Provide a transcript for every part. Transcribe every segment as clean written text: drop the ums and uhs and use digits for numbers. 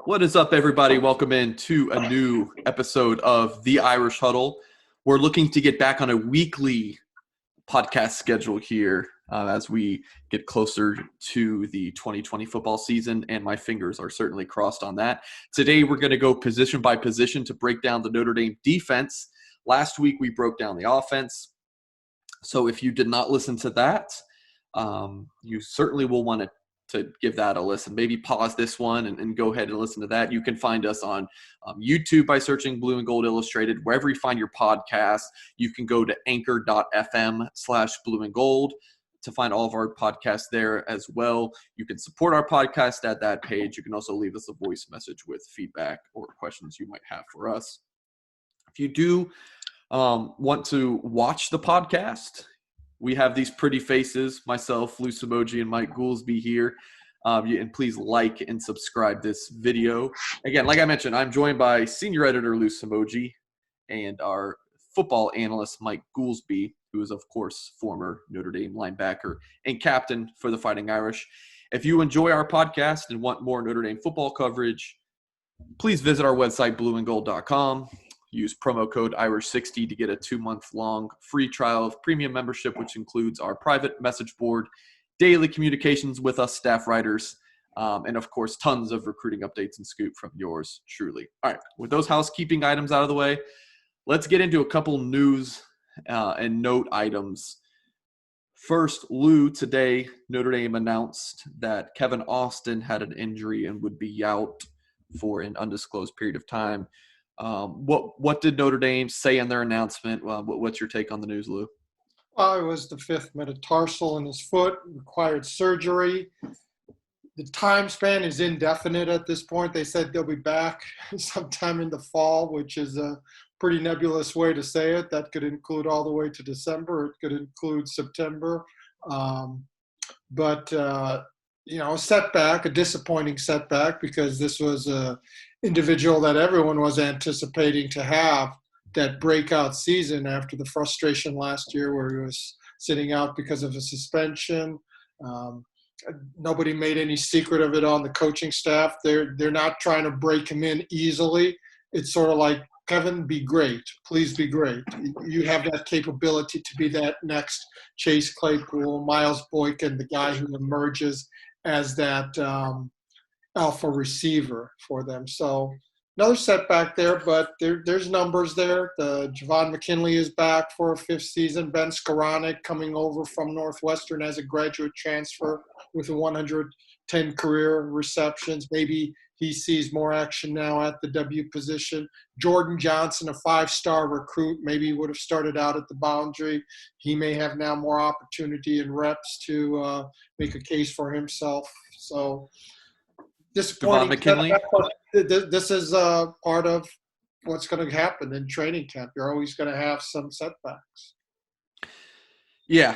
What is up, everybody? Welcome in to a new episode of The Irish Huddle. We're looking to get back on a weekly podcast schedule here as we get closer to the 2020 football season, and my fingers are certainly crossed on that. Today, we're going to go position by position to break down the Notre Dame defense. Last week, we broke down the offense. So if you did not listen to that, you certainly will want to give that a listen. Maybe pause this one and go ahead and listen to that. You can find us on YouTube by searching Blue and Gold Illustrated. Wherever you find your podcast, you can go to anchor.fm/Blue and Gold to find all of our podcasts there as well. You can support our podcast at that page. You can also leave us a voice message with feedback or questions you might have for us. If you do want to watch the podcast, we have these pretty faces, myself, Lou Somogyi, and Mike Goolsby here. And please like and subscribe this video. Again, like I mentioned, I'm joined by senior editor Lou Somogyi and our football analyst Mike Goolsby, who is, of course, former Notre Dame linebacker and captain for the Fighting Irish. If you enjoy our podcast and want more Notre Dame football coverage, please visit our website, blueandgold.com. Use promo code IRISH60 to get a 2-month-long free trial of premium membership, which includes our private message board, daily communications with us staff writers, and, of course, tons of recruiting updates and scoop from yours truly. All right, with those housekeeping items out of the way, let's get into a couple news and note items. First, Lou, today Notre Dame announced that Kevin Austin had an injury and would be out for an undisclosed period of time. What did Notre Dame say in their announcement? What's your take on the news, Lou? Well, it was the 5th metatarsal in his foot, required surgery. The time span is indefinite at this point. They said they'll be back sometime in the fall, which is a pretty nebulous way to say it. That could include all the way to December. It could include September. But a setback, a disappointing setback, because this was a individual that everyone was anticipating to have that breakout season after the frustration last year where he was sitting out because of a suspension. Nobody made any secret of it on the coaching staff. They're not trying to break him in easily. It's sort of like, Kevin, be great. Please be great. You have that capability to be that next Chase Claypool, Miles Boykin, the guy who emerges as that alpha receiver for them. So another setback there, but there's numbers there. Javon Mckinley is back for a 5th season. Ben Skoranek coming over from Northwestern as a graduate transfer with 110 career receptions. Maybe he sees more action now at the W position. Jordan Johnson, a 5-star recruit, maybe would have started out at the boundary. He may have now more opportunity and reps to make a case for himself. So disappointing. McKinley? This is part of what's going to happen in training camp. You're always going to have some setbacks. Yeah,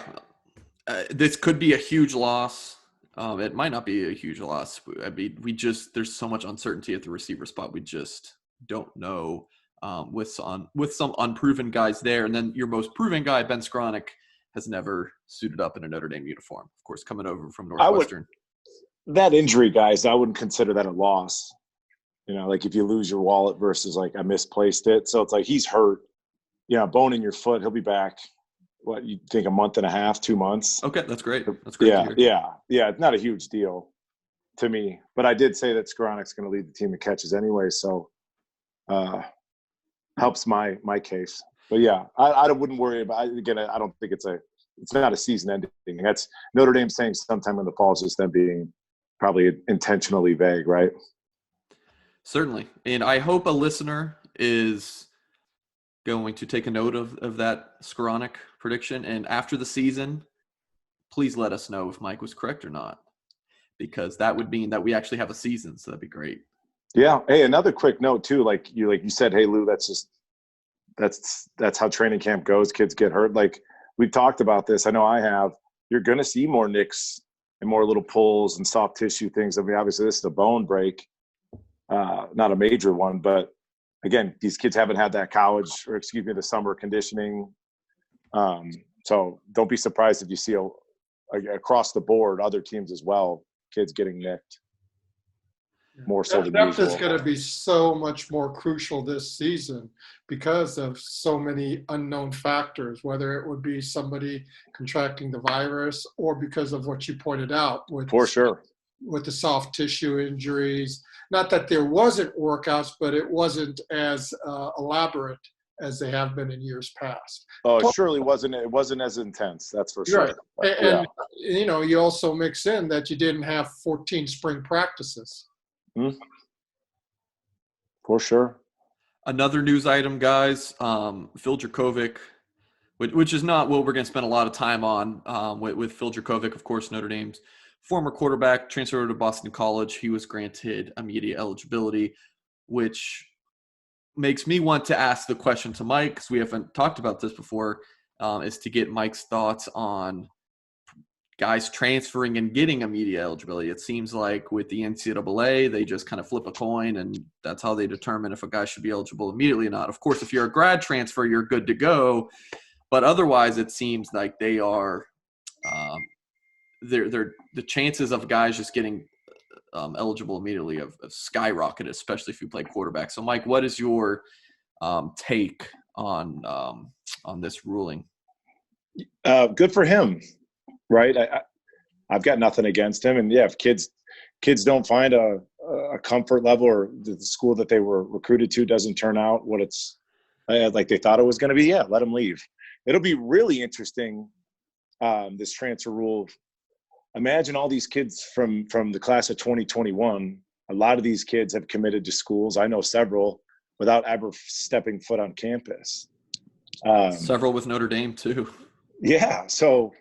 this could be a huge loss. It might not be a huge loss. I mean, there's so much uncertainty at the receiver spot. We just don't know with some unproven guys there. And then your most proven guy, Ben Skoranek, has never suited up in a Notre Dame uniform. Of course, coming over from Northwestern. That injury, guys, I wouldn't consider that a loss. Like if you lose your wallet versus like I misplaced it. So it's like he's hurt. Bone in your foot. He'll be back. What, you think, a month and a half, 2 months? Okay, that's great. That's great. Yeah. It's not a huge deal to me. But I did say that Skoranek's going to lead the team in catches anyway, so helps my case. But yeah, I wouldn't worry about it. Again, I don't think it's not a season-ending thing. That's Notre Dame saying sometime in the fall is just them being probably intentionally vague, right? Certainly. And I hope a listener is going to take a note of that Skoranek prediction. And after the season, please let us know if Mike was correct or not, because that would mean that we actually have a season. So that'd be great. Yeah. Hey, another quick note too. Like you said, hey Lou, that's how training camp goes. Kids get hurt. Like we've talked about this. I know I have. You're going to see more nicks and more little pulls and soft tissue things. I mean, obviously this is a bone break, not a major one, but again, these kids haven't had that the summer conditioning. So don't be surprised if you see across the board, other teams as well, kids getting nicked. more so than Depth usual. is going to be so much more crucial this season because of so many unknown factors, whether it would be somebody contracting the virus or because of what you pointed out with, For sure. with the soft tissue injuries. Not that there wasn't workouts, but it wasn't as elaborate as they have been in years past. Oh, it surely wasn't. It wasn't as intense. That's for sure. Right. And you know, you also mix in that you didn't have 14 spring practices. Mm-hmm. For sure. Another news item, guys. Phil Jurkovec, which is not what we're going to spend a lot of time on. With Phil Jurkovec, of course, Notre Dame's former quarterback, transferred to Boston College. He was granted immediate eligibility, which makes me want to ask the question to Mike, because we haven't talked about this before, is to get Mike's thoughts on guys transferring and getting immediate eligibility. It seems like with the NCAA, they just kind of flip a coin, and that's how they determine if a guy should be eligible immediately or not. Of course, if you're a grad transfer, you're good to go. But otherwise, it seems like they are they're the chances of guys just getting eligible immediately have skyrocketed, especially if you play quarterback. So, Mike, what is your take on this ruling? Good for him, right? I've got nothing against him, and yeah, if kids don't find a comfort level, or the school that they were recruited to doesn't turn out what it's like they thought it was going to be, yeah, let them leave. It'll be really interesting, this transfer rule. Imagine all these kids from the class of 2021. A lot of these kids have committed to schools. I know several without ever stepping foot on campus. Several with Notre Dame too. Yeah. So,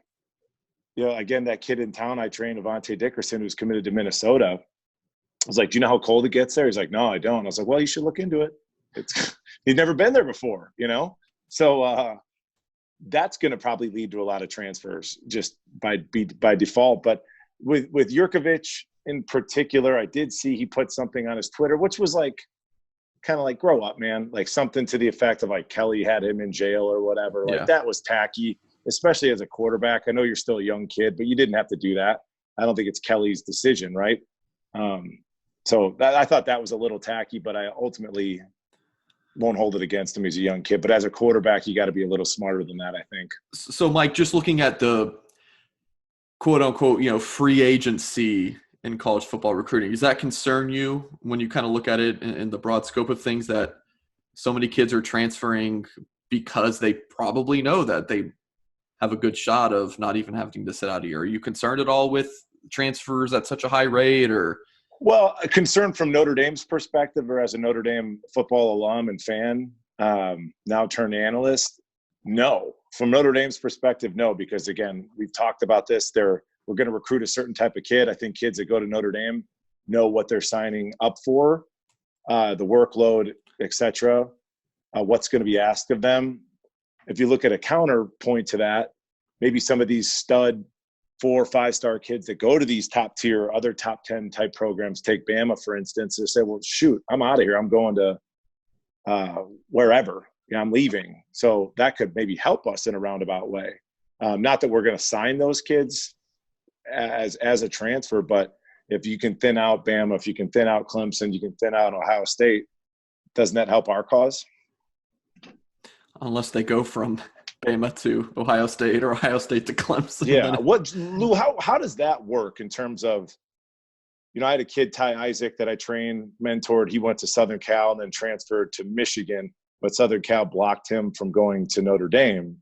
you know, again, that kid in town I trained, Avante Dickerson, who's committed to Minnesota. I was like, do you know how cold it gets there? He's like, no, I don't. I was like, well, you should look into it. He'd never been there before, you know? So, that's going to probably lead to a lot of transfers just by default. But with Jurkovec in particular, I did see he put something on his Twitter, which was like, kind of like, grow up, man. Like something to the effect of like Kelly had him in jail or whatever. Like that was tacky, especially as a quarterback. I know you're still a young kid, but you didn't have to do that. I don't think it's Kelly's decision, right? So I thought that was a little tacky, but I ultimately won't hold it against him. He's a young kid, but as a quarterback, you got to be a little smarter than that, I think. So, Mike, just looking at the quote unquote, free agency in college football recruiting, does that concern you when you kind of look at it in the broad scope of things, that so many kids are transferring because they probably know that they have a good shot of not even having to sit out a year? Are you concerned at all with transfers at such a high rate? Or well, a concern from Notre Dame's perspective, or as a Notre Dame football alum and fan, now turned analyst, no. From Notre Dame's perspective, no, because again, we've talked about this. We're going to recruit a certain type of kid. I think kids that go to Notre Dame know what they're signing up for, the workload, etc., what's going to be asked of them. If you look at a counterpoint to that, maybe some of these stud 4- or 5-star kids that go to these top tier, other top 10 type programs, take Bama, for instance, they say, well, shoot, I'm out of here. I'm going to wherever. Yeah, I'm leaving. So that could maybe help us in a roundabout way. Not that we're going to sign those kids as a transfer, but if you can thin out Bama, if you can thin out Clemson, you can thin out Ohio State, doesn't that help our cause? Unless they go from Bama to Ohio State or Ohio State to Clemson. Yeah. Lou, how does that work in terms of, I had a kid, Ty Isaac, that I trained, mentored. He went to Southern Cal and then transferred to Michigan, but Southern Cal blocked him from going to Notre Dame.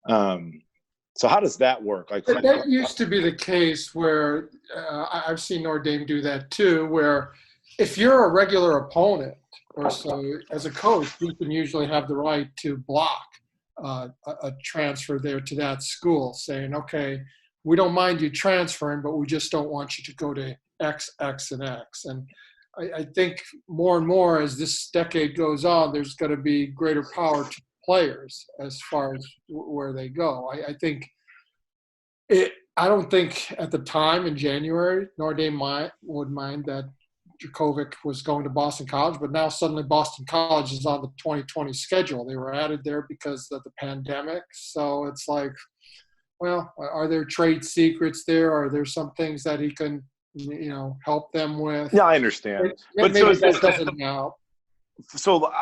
So how does that work? Like that used to be the case where I've seen Notre Dame do that too, where if you're a regular opponent or so, as a coach, you can usually have the right to block a transfer there to that school, saying, okay, we don't mind you transferring, but we just don't want you to go to X, X, and X. And I think more and more as this decade goes on, there's going to be greater power to players as far as where they go. I don't think at the time in January, Notre Dame would mind that Jurkovec was going to Boston College, but now suddenly Boston College is on the 2020 schedule. They were added there because of the pandemic. So it's like, well, are there trade secrets there? Are there some things that he can help them with. Yeah, I understand. But maybe that doesn't help. So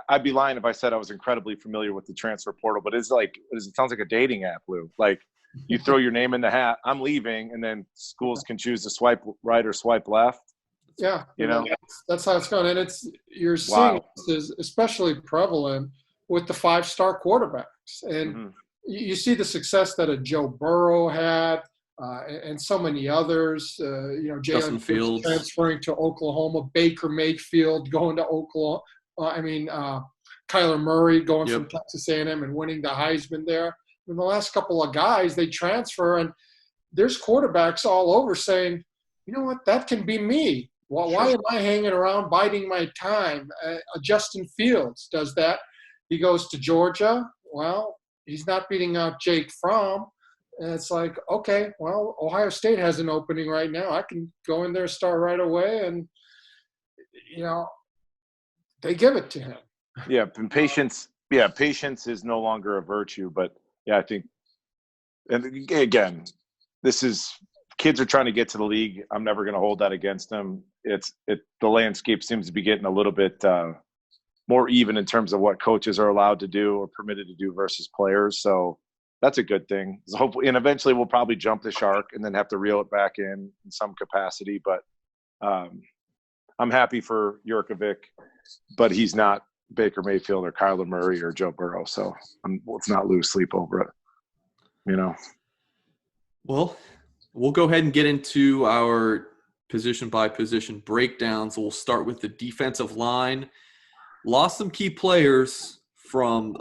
I'd be lying if I said I was incredibly familiar with the transfer portal. But it sounds like a dating app, Lou. Like you throw your name in the hat, I'm leaving, and then schools can choose to swipe right or swipe left. Yeah, that's how it's going, and you're seeing this is especially prevalent with the 5-star quarterbacks, and you see the success that a Joe Burrow had, and so many others. Jalen Fields transferring to Oklahoma, Baker Mayfield going to Oklahoma. Kyler Murray going from Texas A&M and winning the Heisman there. In the last couple of guys, they transfer, and there's quarterbacks all over saying, you know what, that can be me. Well, why am I hanging around biding my time? Justin Fields does that. He goes to Georgia. Well, he's not beating out Jake Fromm. And it's like, okay, well, Ohio State has an opening right now. I can go in there, start right away. And, they give it to him. Yeah, and patience is no longer a virtue. But, yeah, I think – and, again, kids are trying to get to the league. I'm never going to hold that against them. The landscape seems to be getting a little bit more even in terms of what coaches are allowed to do or permitted to do versus players. So that's a good thing. So hopefully, and eventually we'll probably jump the shark and then have to reel it back in some capacity. But I'm happy for Jurkovec, but he's not Baker Mayfield or Kyler Murray or Joe Burrow. So let's not lose sleep over it. Well, we'll go ahead and get into our position-by-position breakdowns. We'll start with the defensive line. Lost some key players from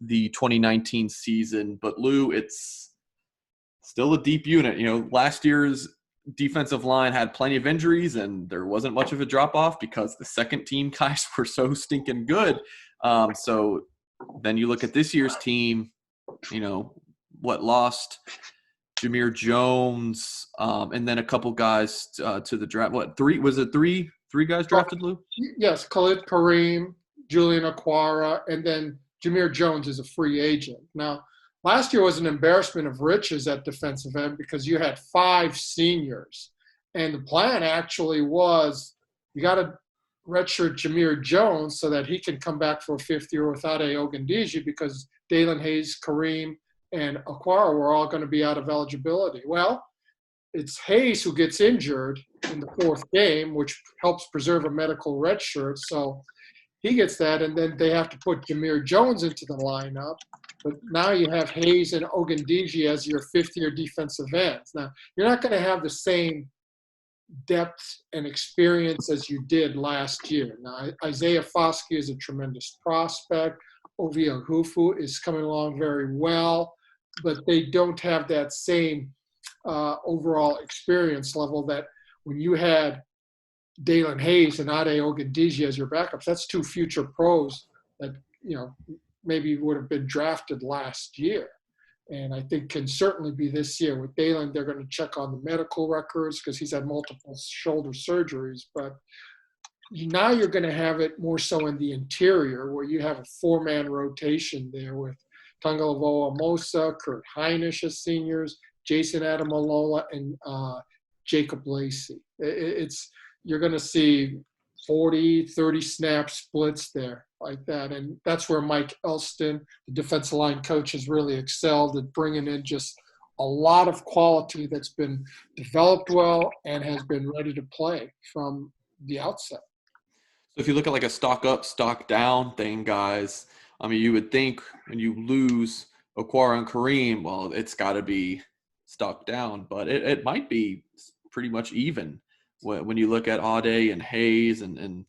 the 2019 season, but Lou, it's still a deep unit. Last year's defensive line had plenty of injuries, and there wasn't much of a drop-off because the second-team guys were so stinking good. So then you look at this year's team, lost – Jameer Jones, and then a couple guys to the draft. Three guys drafted, Lou? Yes, Khalid Kareem, Julian Okwara, and then Jameer Jones is a free agent. Now, last year was an embarrassment of riches at defensive end because you had 5 seniors. And the plan actually was you got to redshirt Jameer Jones so that he can come back for a 5th year without Ogundeji because Dalen Hayes, Kareem, and Okwara were all going to be out of eligibility. Well, it's Hayes who gets injured in the 4th game, which helps preserve a medical red shirt. So he gets that, and then they have to put Jameer Jones into the lineup. But now you have Hayes and Ogundeji as your 5th-year defensive ends. Now, you're not going to have the same depth and experience as you did last year. Now, Isaiah Foskey is a tremendous prospect. Ovia Hufu is coming along very well, but they don't have that same overall experience level that when you had Dalen Hayes and Ade Ogundeji as your backups, that's 2 future pros that, maybe would have been drafted last year. And I think can certainly be this year. With Dalen, they're going to check on the medical records because he's had multiple shoulder surgeries, but now you're going to have it more so in the interior where you have a 4-man rotation there with Tangalovoa Mosa, Kurt Heinisch as seniors, Jason Adamalola, and Jacob Lacey. You're going to see 40, 30 snap splits there like that. And that's where Mike Elston, the defensive line coach, has really excelled at bringing in just a lot of quality that's been developed well and has been ready to play from the outset. So if you look at like a stock up, stock down thing, guys, you would think when you lose Okwara and Kareem, well, it's got to be stock down, but it might be pretty much even when you look at Ade and Hayes and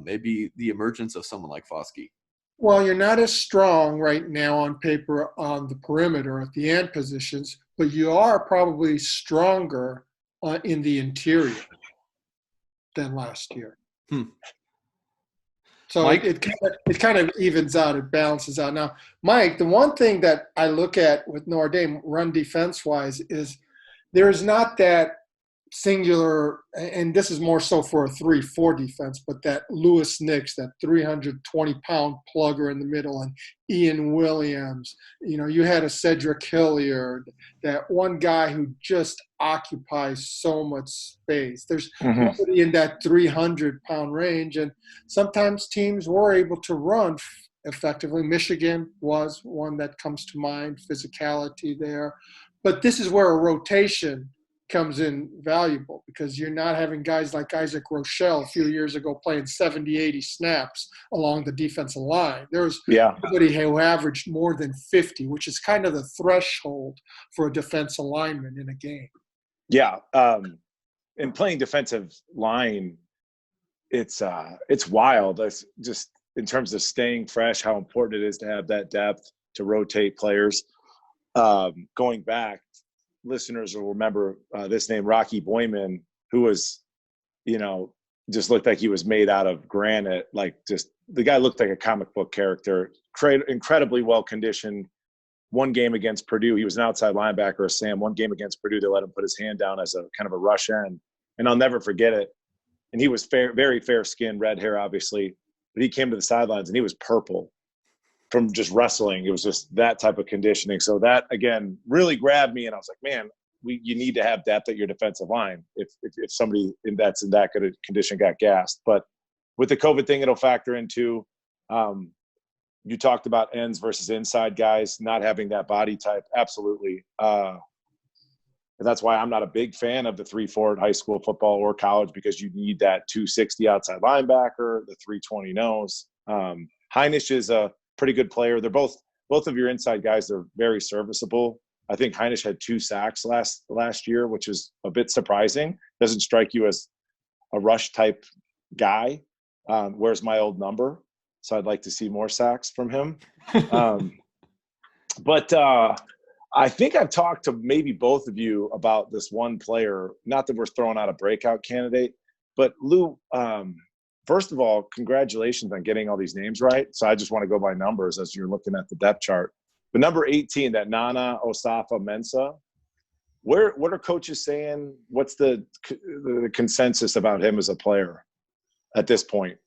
maybe the emergence of someone like Foskey. Well, you're not as strong right now on paper on the perimeter at the end positions, but you are probably stronger in the interior than last year. So Mike? it kind of evens out, it balances out. Now, Mike, the one thing that I look at with Notre Dame run defense-wise is there's not that singular, and this is more so for a 3-4 defense, but that Lewis Nix, that 320-pound plugger in the middle, and Ian Williams. You had a Cedric Hilliard, that one guy who just occupies so much space. There's nobody in that 300-pound range, and sometimes teams were able to run effectively. Michigan was one that comes to mind, physicality there. But this is where a rotation comes in valuable, because you're not having guys like Isaac Rochelle a few years ago playing 70, 80 snaps along the defensive line. There was nobody who averaged more than 50, which is kind of the threshold for a defensive lineman in a game. Yeah. And playing defensive line, it's wild. It's just in terms of staying fresh, how important it is to have that depth to rotate players. Going back, listeners will remember this name, Rocky Boyman, who was, just looked like he was made out of granite. Like, just the guy looked like a comic book character, incredibly well conditioned. One game against Purdue, he was an outside linebacker, Sam. One game against Purdue, they let him put his hand down as a kind of a rush end, and I'll never forget it. And he was very fair skinned, red hair, obviously, but he came to the sidelines and he was purple from just wrestling. It was just that type of conditioning. So that, again, really grabbed me, and I was like, man, you need to have depth at your defensive line if somebody that's in that good a condition got gassed. But with the COVID thing, it'll factor into. You talked about ends versus inside guys not having that body type. Absolutely. And that's why I'm not a big fan of the 3-4 at high school football or college, because you need that 260 outside linebacker, the 320 nose. Heinisch is a pretty good player. They're both of your inside guys. They're very serviceable. I think Heinisch had 2 sacks last year, which is a bit surprising. Doesn't strike you as a rush type guy. Where's my old number? So I'd like to see more sacks from him. But I think I've talked to maybe both of you about this one player. Not that we're throwing out a breakout candidate, but Lou, first of all, congratulations on getting all these names right. So I just want to go by numbers as you're looking at the depth chart. But number 18, that Nana Osafa-Mensah, what are coaches saying? What's the consensus about him as a player at this point?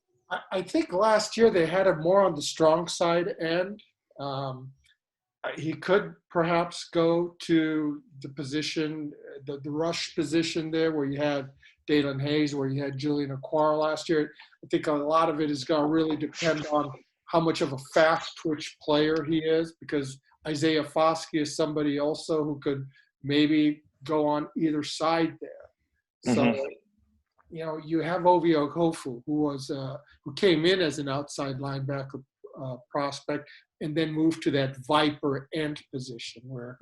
I think last year they had him more on the strong side end. He could perhaps go to the position, the rush position there, where you had Dalen Hayes, where you had Julian Okwara last year. I think a lot of it is going to really depend on how much of a fast twitch player he is, because Isaiah Foskey is somebody also who could maybe go on either side there. So, you have Ovi Okofu, who came in as an outside linebacker prospect and then moved to that Viper end position where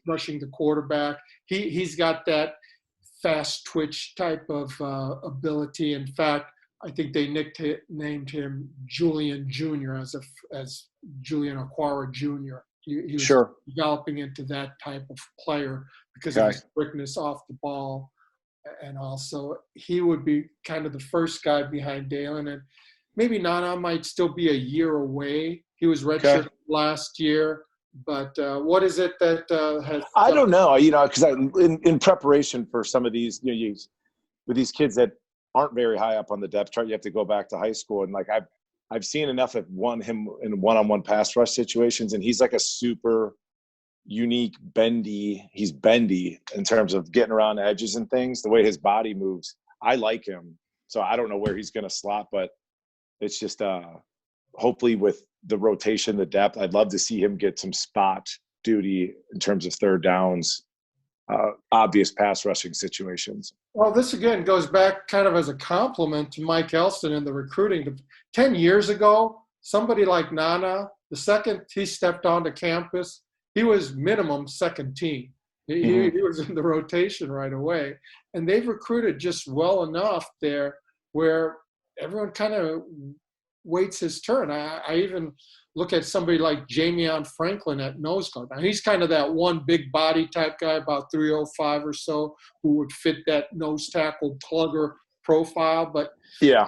rushing the quarterback. He's got that fast twitch type of ability. In fact, I think they named him Julian Jr. as Julian Okwara Jr. He was developing into that type of player because of his quickness off the ball. And also, he would be kind of the first guy behind Dalen. And maybe Nana might still be a year away. He was redshirted last year. But what is it that has – I don't know, because in preparation for some of these, with these kids that aren't very high up on the depth chart, you have to go back to high school. And, I've seen enough of him in one-on-one pass rush situations, and he's like a super – unique he's bendy in terms of getting around edges and things, the way his body moves. I like him. So I don't know where he's going to slot, but it's just hopefully with the rotation, the depth, I'd love to see him get some spot duty in terms of third downs, obvious pass rushing situations. Well, this again goes back kind of as a compliment to Mike Elston in the recruiting. 10 years ago, somebody like Nana, the second he stepped onto campus, he was minimum second team. He was in the rotation right away. And they've recruited just well enough there where everyone kind of waits his turn. I even look at somebody like Jamion Franklin at nose guard. Now, he's kind of that one big body type guy, about 305 or so, who would fit that nose tackle plugger profile. But a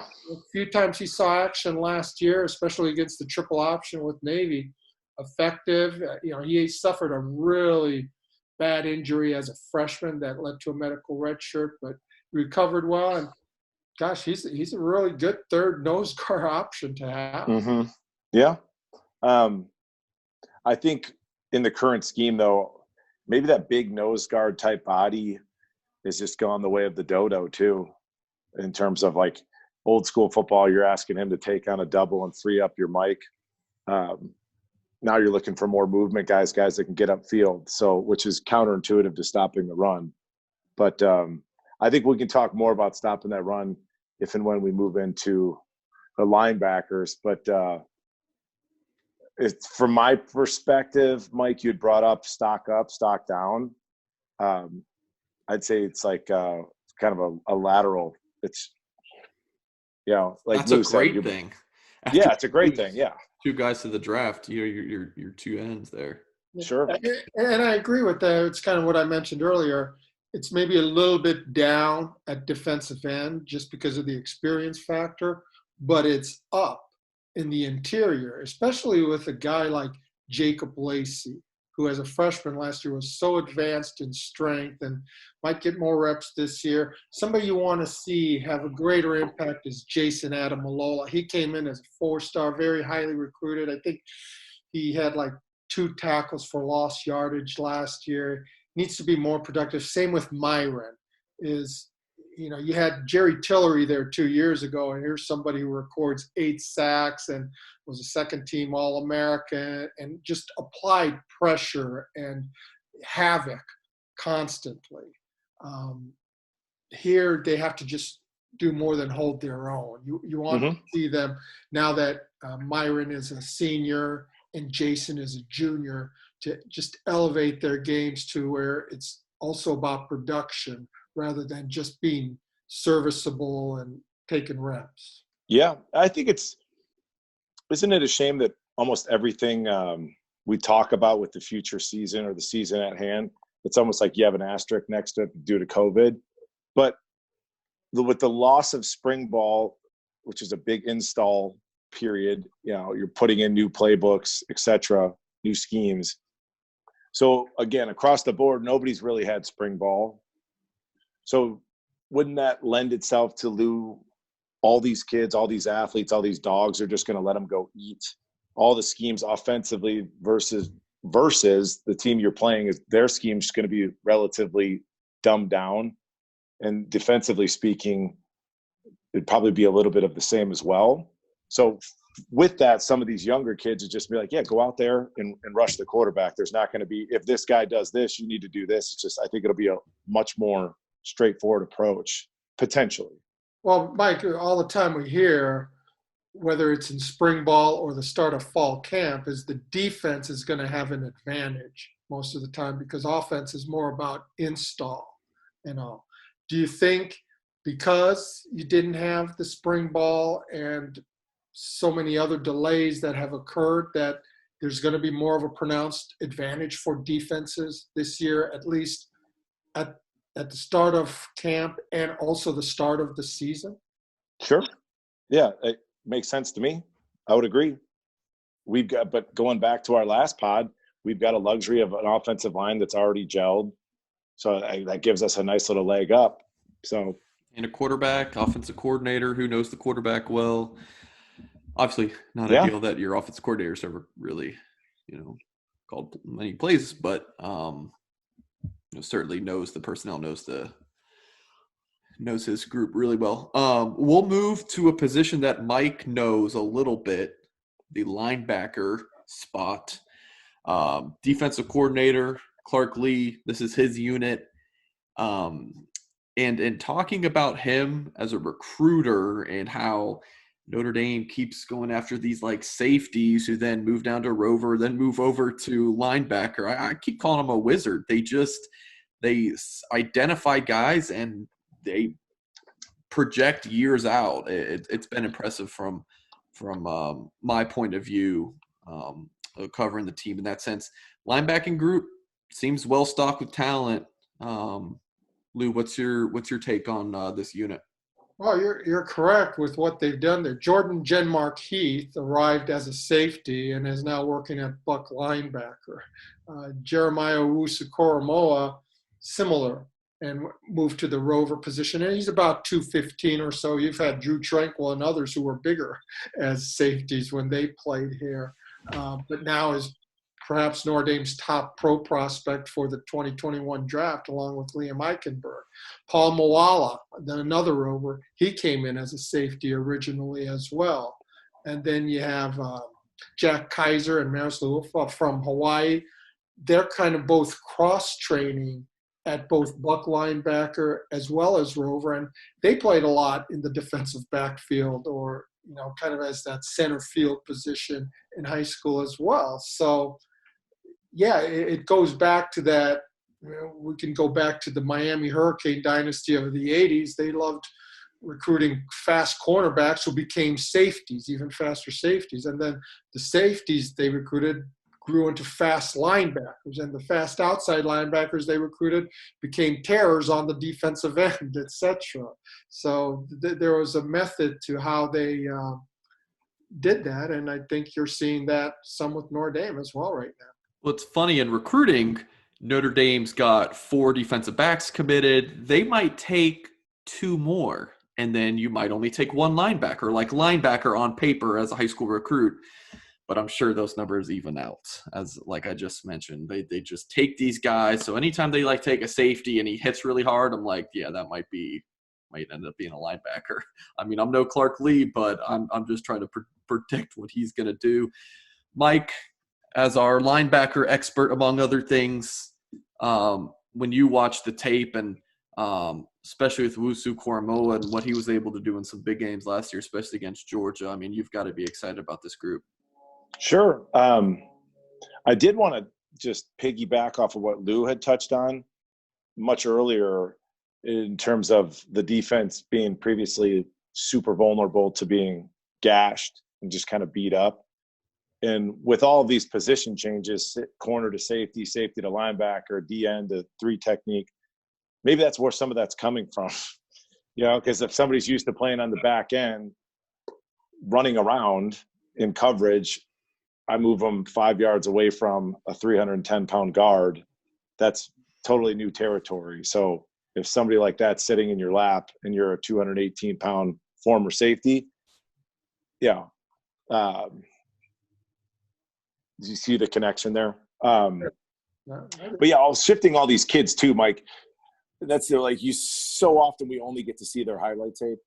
few times he saw action last year, especially against the triple option with Navy. Effective. He suffered a really bad injury as a freshman that led to a medical red shirt, but recovered well, and gosh, he's a really good third nose guard option to have. Mm-hmm. Yeah. I think in the current scheme, though, maybe that big nose guard type body is just gone the way of the dodo too, in terms of like old school football. You're asking him to take on a double and free up your Mike. Now you're looking for more movement guys that can get upfield. So, which is counterintuitive to stopping the run. But I think we can talk more about stopping that run if and when we move into the linebackers. But it's, from my perspective, Mike, you'd brought up, stock down. I'd say it's like kind of a lateral. It's, like that's Lou a said, great thing. Yeah, it's a great thing. Yeah, two guys to the draft. Your two ends there. Sure. And I agree with that. It's kind of what I mentioned earlier. It's maybe a little bit down at defensive end just because of the experience factor, but it's up in the interior, especially with a guy like Jacob Lacey, who as a freshman last year was so advanced in strength and might get more reps this year. Somebody you want to see have a greater impact is Jason Adamalola. He came in as a 4-star, very highly recruited. I think he had like 2 tackles for lost yardage last year. Needs to be more productive. Same with Myron. You had Jerry Tillery there 2 years ago, and here's somebody who records 8 sacks and was a second-team All-American and just applied pressure and havoc constantly. Here they have to just do more than hold their own. You want to see them now that Myron is a senior and Jason is a junior, to just elevate their games to where it's also about production rather than just being serviceable and taking reps. Yeah, I think isn't it a shame that almost everything we talk about with the future season or the season at hand, it's almost like you have an asterisk next to it due to COVID. But with the loss of spring ball, which is a big install period, you're putting in new playbooks, etc., new schemes. So again, across the board, nobody's really had spring ball. So wouldn't that lend itself to Lou? All these kids, all these athletes, all these dogs are just going to let them go eat. All the schemes offensively versus the team you're playing, is their scheme's just going to be relatively dumbed down. And defensively speaking, it'd probably be a little bit of the same as well. So with that, some of these younger kids would just be like, yeah, go out there and rush the quarterback. There's not going to be, if this guy does this, you need to do this. It's just, I think it'll be a much more straightforward approach, potentially. Well, Mike, all the time we hear, whether it's in spring ball or the start of fall camp, is the defense is going to have an advantage most of the time because offense is more about install and all. Do you think because you didn't have the spring ball and so many other delays that have occurred that there's going to be more of a pronounced advantage for defenses this year, at least at the start of camp and also the start of the season? Sure. Yeah, it makes sense to me. I would agree. But going back to our last pod, we've got a luxury of an offensive line that's already gelled. So that gives us a nice little leg up. So, and a quarterback, offensive coordinator who knows the quarterback well. Obviously, not ideal that your offensive coordinator's ever really, called many plays, but certainly knows the personnel, knows his group really well. We'll move to a position that Mike knows a little bit, the linebacker spot. Defensive coordinator, Clark Lee, this is his unit. And talking about him as a recruiter and how Notre Dame keeps going after these like safeties who then move down to rover, then move over to linebacker. I keep calling him a wizard. They identify guys and they project years out. It's been impressive from my point of view, covering the team in that sense. Linebacking group seems well stocked with talent. Lou, what's your take on this unit? Well, you're correct with what they've done there. Jordan Genmark Heath arrived as a safety and is now working at Buck linebacker. Jeremiah Owusu-Koromoa, similar and moved to the rover position. And he's about 215 or so. You've had Drew Tranquil and others who were bigger as safeties when they played here. But now is perhaps Notre Dame's top pro prospect for the 2021 draft, along with Liam Eichenberg. Paul Moala, then another rover, he came in as a safety originally as well. And then you have Jack Kaiser and Maris Luufa from Hawaii. They're kind of both cross-training at both buck linebacker as well as rover, and they played a lot in the defensive backfield or, kind of as that center field position in high school as well. So, yeah, it goes back to that. We can go back to the Miami Hurricane dynasty of the 80s. They loved recruiting fast cornerbacks who became safeties, even faster safeties. And then the safeties they recruited grew into fast linebackers, and the fast outside linebackers they recruited became terrors on the defensive end, etc. So there was a method to how they did that, and I think you're seeing that some with Notre Dame as well right now. Well, it's funny, in recruiting, Notre Dame's got 4 defensive backs committed. They might take 2 more, and then you might only take 1 linebacker, like linebacker on paper as a high school recruit. But I'm sure those numbers even out, as like I just mentioned. They just take these guys. So anytime they take a safety and he hits really hard, I'm like, yeah, that might end up being a linebacker. I mean, I'm no Clark Lee, but I'm just trying to predict what he's going to do. Mike, as our linebacker expert, among other things, when you watch the tape and especially with Wusu Koromoa and what he was able to do in some big games last year, especially against Georgia, I mean, you've got to be excited about this group. Sure. I did want to just piggyback off of what Lou had touched on much earlier in terms of the defense being previously super vulnerable to being gashed and just kind of beat up. And with all of these position changes, corner to safety, safety to linebacker, DN to 3 technique, maybe that's where some of that's coming from. Because if somebody's used to playing on the back end, running around in coverage, I move them 5 yards away from a 310-pound guard. That's totally new territory. So if somebody like that's sitting in your lap and you're a 218-pound former safety, yeah. Do you see the connection there? But yeah, I was shifting all these kids too, Mike. That's so often we only get to see their highlight tape.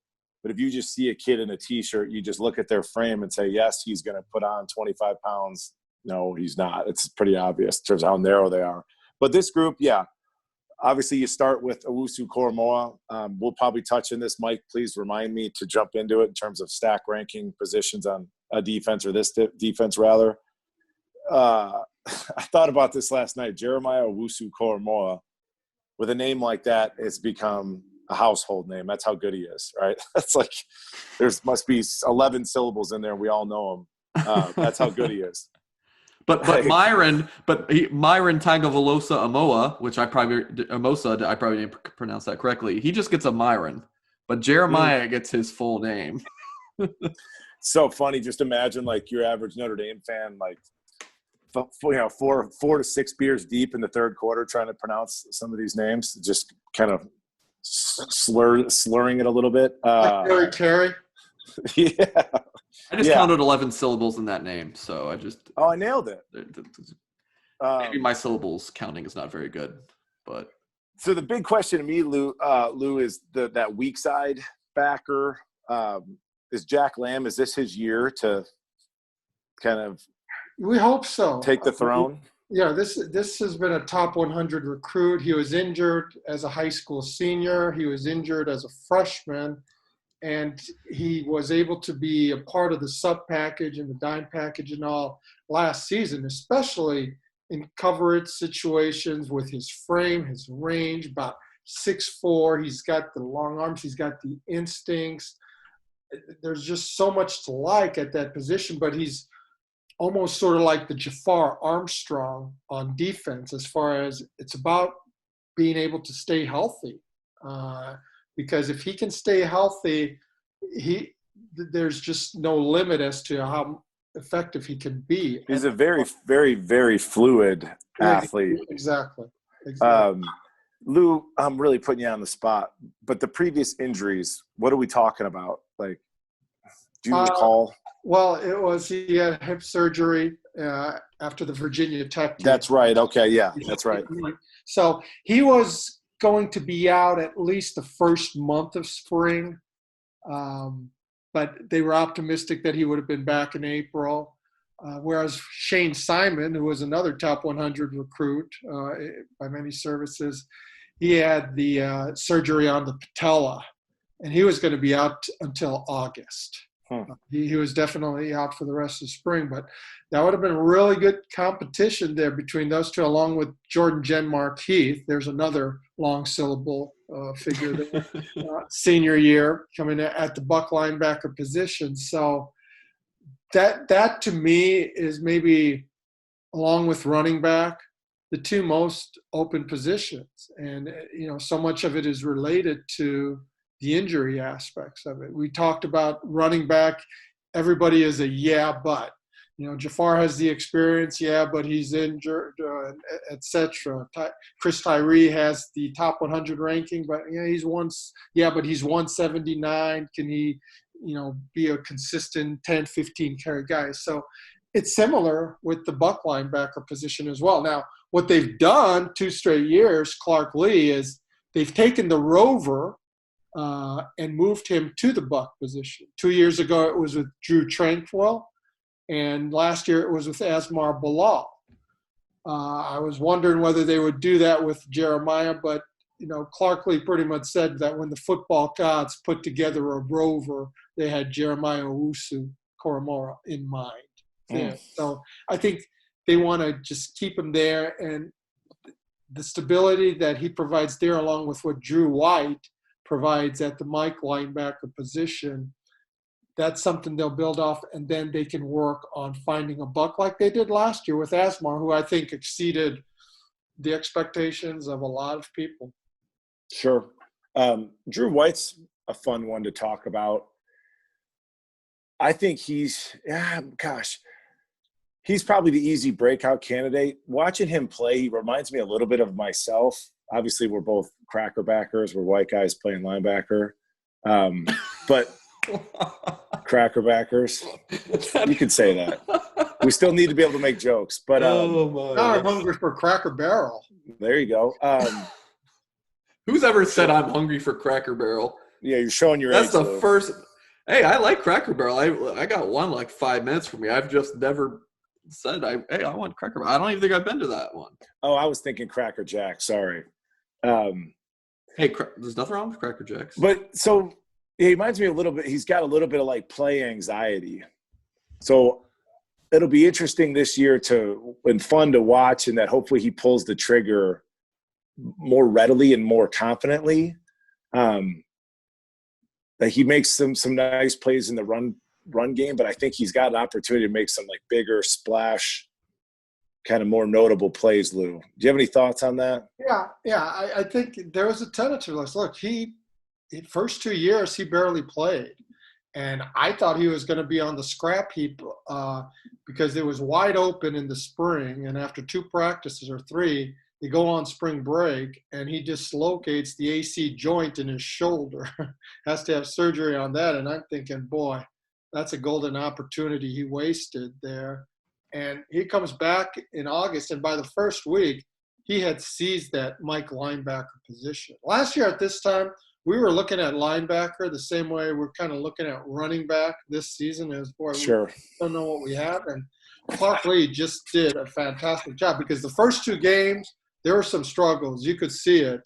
But if you just see a kid in a T-shirt, you just look at their frame and say, yes, he's going to put on 25 pounds. No, he's not. It's pretty obvious in terms of how narrow they are. But this group, yeah, obviously you start with Owusu Koromoa. We'll probably touch on this. Mike, please remind me to jump into it in terms of stack ranking positions on a defense, or this defense rather. I thought about this last night. Jeremiah Owusu Koromoa, with a name like that, it's become a household name. That's how good he is, right? That's like must be 11 syllables in there. We all know him. That's how good he is. But Myron Tagovailoa Amoa, which I probably didn't pronounce that correctly. He just gets a Myron, but Jeremiah gets his full name. So funny. Just imagine your average Notre Dame fan, 4 to 6 beers deep in the third quarter, trying to pronounce some of these names, just kind of slurring it a little bit. Terry. Yeah. I just counted 11 syllables in that name, so I just. Oh, I nailed it. Maybe my syllables counting is not very good, but. So the big question to me, Lou, is that weak side backer. Is Jack Lamb? Is this his year to kind of? We hope so. Take the throne. Yeah, this has been a top 100 recruit. He was injured as a high school senior. He was injured as a freshman, and he was able to be a part of the sub package and the dime package and all last season, especially in coverage situations with his frame, his range, about 6'4". He's got the long arms. He's got the instincts. There's just so much to like at that position, but he's almost sort of like the Jafar Armstrong on defense, as far as it's about being able to stay healthy. Because if he can stay healthy, there's just no limit as to how effective he can be. He's a very, very, very fluid athlete. Exactly. Lou, I'm really putting you on the spot, but the previous injuries, what are we talking about? Like, do you recall? Well, he had hip surgery after the Virginia Tech game. That's right. Okay, yeah, that's right. So he was going to be out at least the first month of spring, but they were optimistic that he would have been back in April. Whereas Shane Simon, who was another top 100 recruit by many services, he had the surgery on the patella, and he was going to be out until August. He was definitely out for the rest of spring, but that would have been a really good competition there between those two, along with Jordan Genmark Heath. There's another long syllable figure there. Senior year coming at the Buck linebacker position. So that to me is maybe, along with running back, the two most open positions. And, so much of it is related to the injury aspects of it. We talked about running back. Everybody is a but. Jafar has the experience, but he's injured, etc. Chris Tyree has the top 100 ranking, but he's 179. Can he, be a consistent 10, 15 carry guy? So it's similar with the Buck linebacker position as well. Now, what they've done 2 straight years, Clark Lee, is they've taken the rover and moved him to the Buck position. 2 years ago, it was with Drew Tranquil, and last year it was with Asmar Bilal. I was wondering whether they would do that with Jeremiah, but Clark Lee pretty much said that when the football gods put together a rover, they had Jeremiah Owusu-Koramoah in mind. Yeah. So I think they want to just keep him there, and the stability that he provides there, along with what Drew White provides at the Mike linebacker position, that's something they'll build off, and then they can work on finding a Buck like they did last year with Asmar, who I think exceeded the expectations of a lot of people. Sure. Drew White's a fun one to talk about. I think he's probably the easy breakout candidate. Watching him play, he reminds me a little bit of myself. Obviously, we're both crackerbackers. We're white guys playing linebacker. But crackerbackers, you could say that. We still need to be able to make jokes. But now I'm hungry for Cracker Barrel. There you go. Who's ever said I'm hungry for Cracker Barrel? Yeah, you're showing your That's age, the Lou. first. Hey, I like Cracker Barrel. I got one like 5 minutes from me. I've just never said I want Cracker Barrel. I don't even think I've been to that one. Oh, I was thinking Cracker Jack. Sorry. Hey, there's nothing wrong with Cracker Jacks. But so he reminds me a little bit. He's got a little bit of like play anxiety. So it'll be interesting this year and fun to watch, and that hopefully he pulls the trigger more readily and more confidently. That he makes some nice plays in the run game, but I think he's got an opportunity to make some like bigger splash, kind of more notable plays. Lou, do you have any thoughts on that? Yeah. I think there was a tentative list. Look, first 2 years he barely played, and I thought he was going to be on the scrap heap because it was wide open in the spring, and after 2 practices or 3, they go on spring break, and he dislocates the AC joint in his shoulder. Has to have surgery on that, and I'm thinking, boy, that's a golden opportunity he wasted there. And he comes back in August, and by the first week, he had seized that Mike linebacker position. Last year at this time, we were looking at linebacker the same way we're kind of looking at running back this season. As boy, sure, we don't know what we have. And Clark Lee just did a fantastic job, because the first 2 games, there were some struggles. You could see it.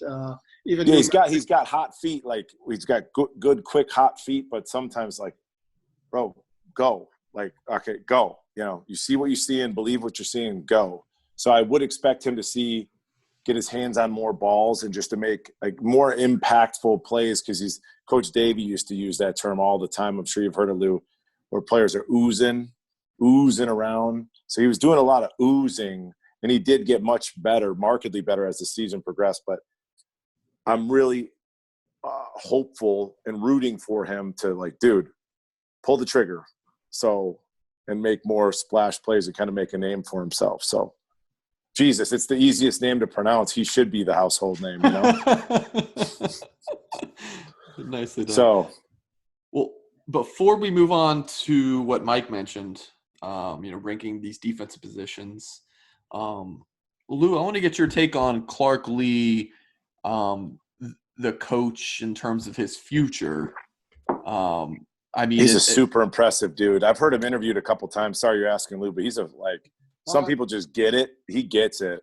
He's got hot feet. Like, he's got good, quick, hot feet. But sometimes, like, bro, go. Like, okay, go. You see what you see and believe what you're seeing. Go. So I would expect him to get his hands on more balls and just to make like more impactful plays, because Coach Davey used to use that term all the time. I'm sure you've heard of, Lou, where players are oozing around. So he was doing a lot of oozing. And he did get much better, markedly better as the season progressed. But I'm really hopeful and rooting for him to, like, dude, pull the trigger. And make more splash plays and kind of make a name for himself. So Jesus, it's the easiest name to pronounce. He should be the household name, you know? Nicely done. So, well, before we move on to what Mike mentioned, ranking these defensive positions, Lou, I want to get your take on Clark Lee, the coach, in terms of his future. He's a super impressive dude. I've heard him interviewed a couple times. Sorry you're asking, Lou, but he's some people just get it. He gets it.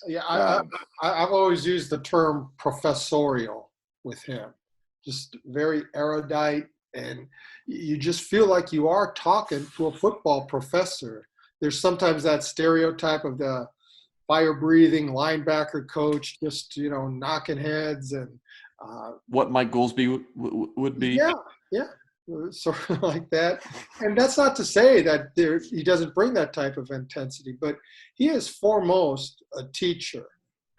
Yeah, I've always used the term professorial with him. Just very erudite, and you just feel like you are talking to a football professor. There's sometimes that stereotype of the fire-breathing linebacker coach, just knocking heads and what Mike Goolsby would be. Yeah, sort of like that. And that's not to say that he doesn't bring that type of intensity, but he is foremost a teacher.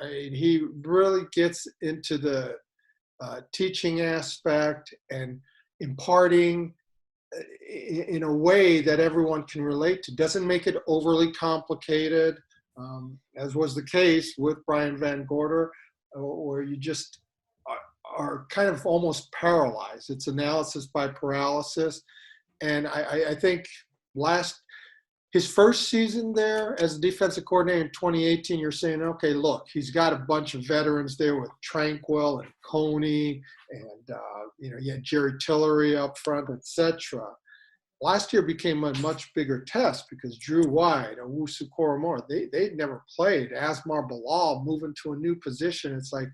I mean, he really gets into the teaching aspect and imparting in a way that everyone can relate to. Doesn't make it overly complicated, as was the case with Brian Van Gorder, where you just are kind of almost paralyzed. It's analysis by paralysis. And I think his first season there as a defensive coordinator in 2018, you're saying, okay, look, he's got a bunch of veterans there with Tranquil and Coney and, you had Jerry Tillery up front, etc. Last year became a much bigger test because Drew White, Owusu Koromor, they'd never played. Asmar Bilal moving to a new position. It's like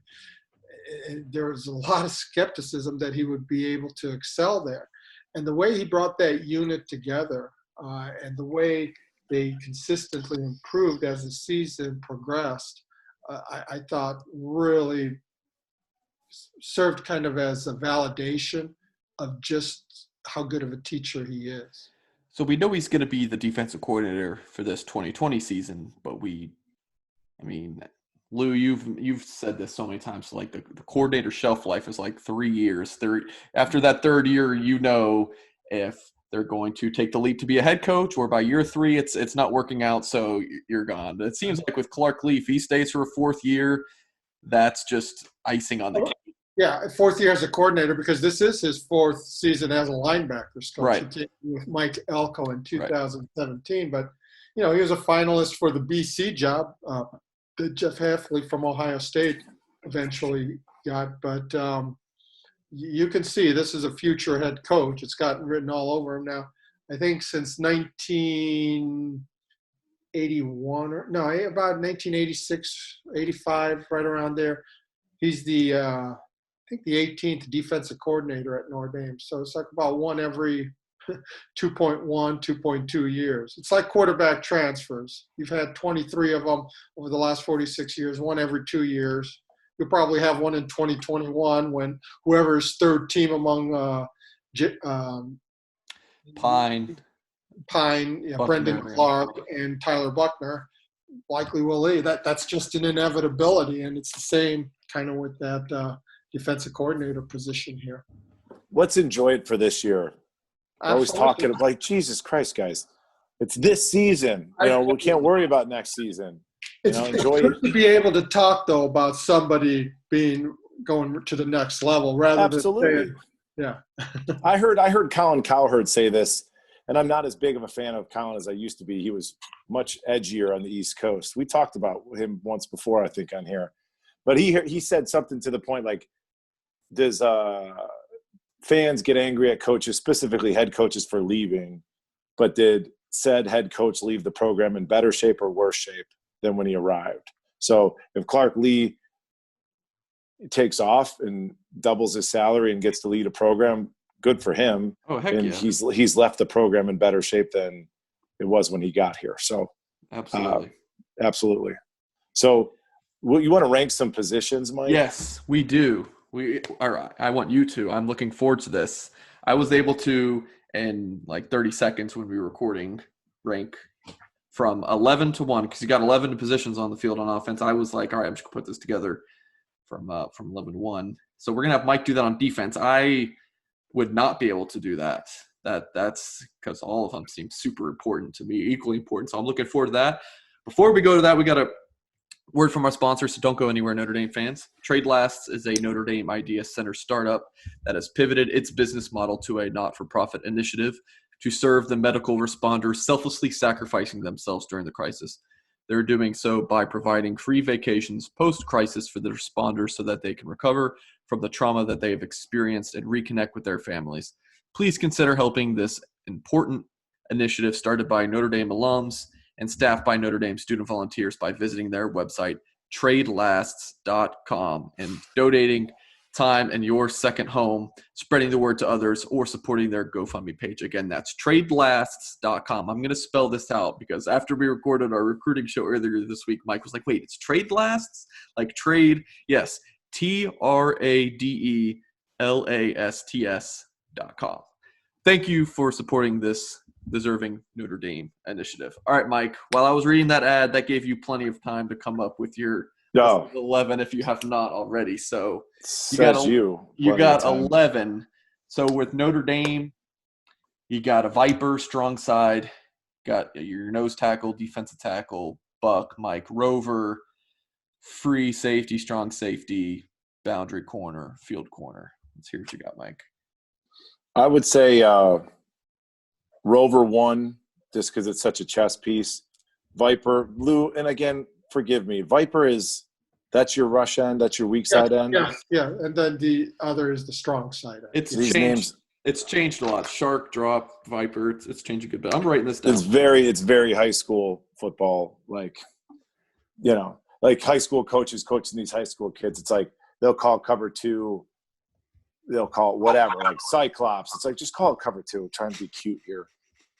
there was a lot of skepticism that he would be able to excel there. And the way he brought that unit together, and the way they consistently improved as the season progressed, I thought really served kind of as a validation of just how good of a teacher he is. So we know he's going to be the defensive coordinator for this 2020 season, but Lou, you've said this so many times, like the coordinator shelf life is like 3 years. After that third year, if they're going to take the leap to be a head coach, or by year 3, it's not working out, so you're gone. It seems like with Clark Lee, if he stays for a 4th year, that's just icing on the cake. Yeah, 4th year as a coordinator, because this is his 4th season as a linebackers coach. Right. He came with Mike Elko in 2017, but he was a finalist for the BC job that Jeff Hafley from Ohio State eventually got. But you can see this is a future head coach. It's gotten written all over him now. I think since 1981 about 1986, 85, right around there. He's the I think the 18th defensive coordinator at Notre Dame. So it's like about one every 2.1, 2.2 years. It's like quarterback transfers. You've had 23 of them over the last 46 years, one every 2 years. You'll probably have one in 2021 when whoever's third team among Pine, Brendan Clark and Tyler Buckner likely will leave. That's just an inevitability, and it's the same kind of with that defensive coordinator position here. Let's enjoy it for this year. We're always talking like, Jesus Christ, guys. It's this season. We can't worry about next season. Enjoy it. To be able to talk, though, about somebody going to the next level rather Absolutely. than I heard Colin Cowherd say this, and I'm not as big of a fan of Colin as I used to be. He was much edgier on the East Coast. We talked about him once before, I think, on here. But he said something to the point like, does fans get angry at coaches, specifically head coaches, for leaving, but did said head coach leave the program in better shape or worse shape than when he arrived? So if Clark Lee takes off and doubles his salary and gets to lead a program, good for him. Oh, heck and yeah. He's left the program in better shape than it was when he got here. So absolutely. So you want to rank some positions, Mike? Yes, we do. All right. I want you to. I'm looking forward to this. I was able to, in like 30 seconds when we were recording, rank from 11 to 1, because you got 11 positions on the field on offense. I was like, all right, I'm just going to put this together from 11 to 1. So we're going to have Mike do that on defense. I would not be able to do that. That's because all of them seem super important to me, equally important. So I'm looking forward to that. Before we go to that, we got a word from our sponsor, so don't go anywhere, Notre Dame fans. Trade Lasts is a Notre Dame Idea Center startup that has pivoted its business model to a not-for-profit initiative to serve the medical responders selflessly sacrificing themselves during the crisis. They're doing so by providing free vacations post-crisis for the responders so that they can recover from the trauma that they have experienced and reconnect with their families. Please consider helping this important initiative started by Notre Dame alums and staffed by Notre Dame student volunteers by visiting their website, tradelasts.com, and donating time and your second home, spreading the word to others, or supporting their GoFundMe page. Again, that's tradelasts.com. I'm going to spell this out because after we recorded our recruiting show earlier this week, Mike was like, wait, it's Trade Lasts? Like trade? Yes, TRADELASTS.com. Thank you for supporting this deserving Notre Dame initiative. All right, Mike, while I was reading that ad, that gave you plenty of time to come up with your 11 if you have not already. So you got 11. So with Notre Dame, you got a Viper, strong side, got your nose tackle, defensive tackle, Buck, Mike, Rover, free safety, strong safety, boundary corner, field corner. Let's hear what you got, Mike. I would say Rover 1, just because it's such a chess piece. Viper, Lou, and again, forgive me. Viper that's your rush end, that's your weak side end. Yeah, and then the other is the strong side end. It's These changed. names, it's changed a lot. Shark, drop, Viper. It's changed a good bit. I'm writing this down. It's very high school football. Like high school coaches coaching these high school kids. It's like they'll call cover 2. They'll call it whatever, like Cyclops. It's like, just call it cover 2. Trying to be cute here.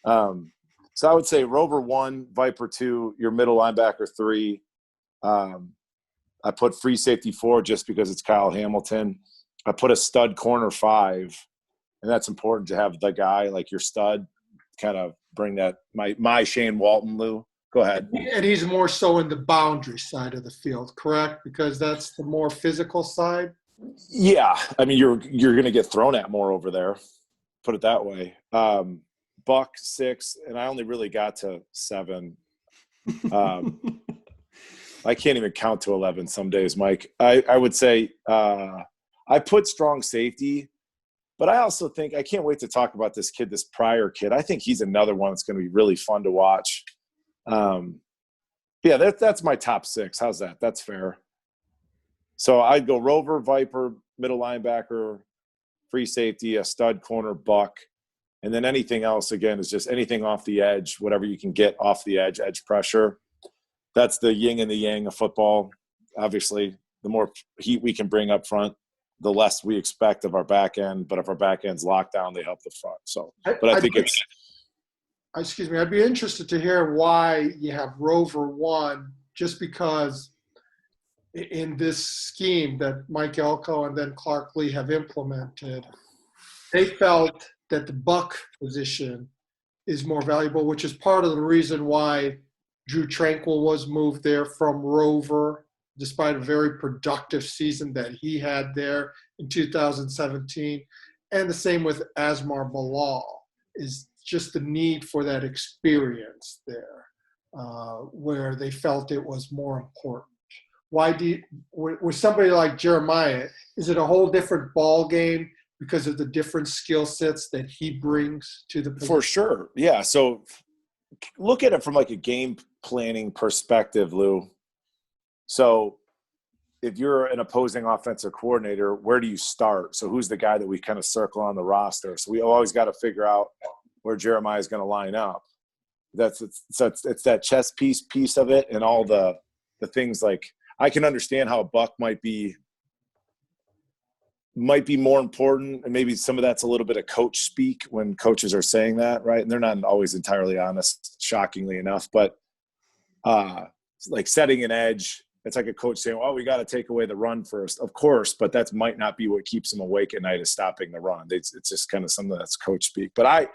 So I would say Rover 1, Viper 2, your middle linebacker 3. I put free safety 4 just because it's Kyle Hamilton. I put a stud corner 5, and that's important to have the guy like your stud kind of bring that my Shane Walton, Lou. Go ahead. And he's more so in the boundary side of the field, correct? Because that's the more physical side. Yeah, I mean you're going to get thrown at more over there. Put it that way. Buck 6, and I only really got to 7. I can't even count to 11 some days, Mike. I would say I put strong safety, but I also think I can't wait to talk about this prior kid. I think he's another one that's going to be really fun to watch. Yeah, that's my top 6. How's that? That's fair. So I'd go Rover, Viper, middle linebacker, free safety, a stud corner, Buck, and then anything else, again, is just anything off the edge, whatever you can get off the edge pressure. That's the yin and the yang of football. Obviously, the more heat we can bring up front, the less we expect of our back end. But if our back end's locked down, they help the front. So, but I think it's – excuse me, I'd be interested to hear why you have Rover 1, just because – in this scheme that Mike Elko and then Clark Lee have implemented, they felt that the Buck position is more valuable, which is part of the reason why Drew Tranquil was moved there from Rover, despite a very productive season that he had there in 2017. And the same with Asmar Bilal, is just the need for that experience there, where they felt it was more important. Why with somebody like Jeremiah, is it a whole different ball game because of the different skill sets that he brings to the position? For sure. Yeah. So look at it from like a game planning perspective, Lou. So if you're an opposing offensive coordinator, where do you start? So who's the guy that we kind of circle on the roster? So we always got to figure out where Jeremiah is going to line up. It's that chess piece of it, and all the things like, I can understand how a Buck might be more important, and maybe some of that's a little bit of coach speak when coaches are saying that, right? And they're not always entirely honest, shockingly enough. But like setting an edge, it's like a coach saying, "Oh, we got to take away the run first." Of course, but that might not be what keeps them awake at night, is stopping the run. It's just kind of something that's coach speak. But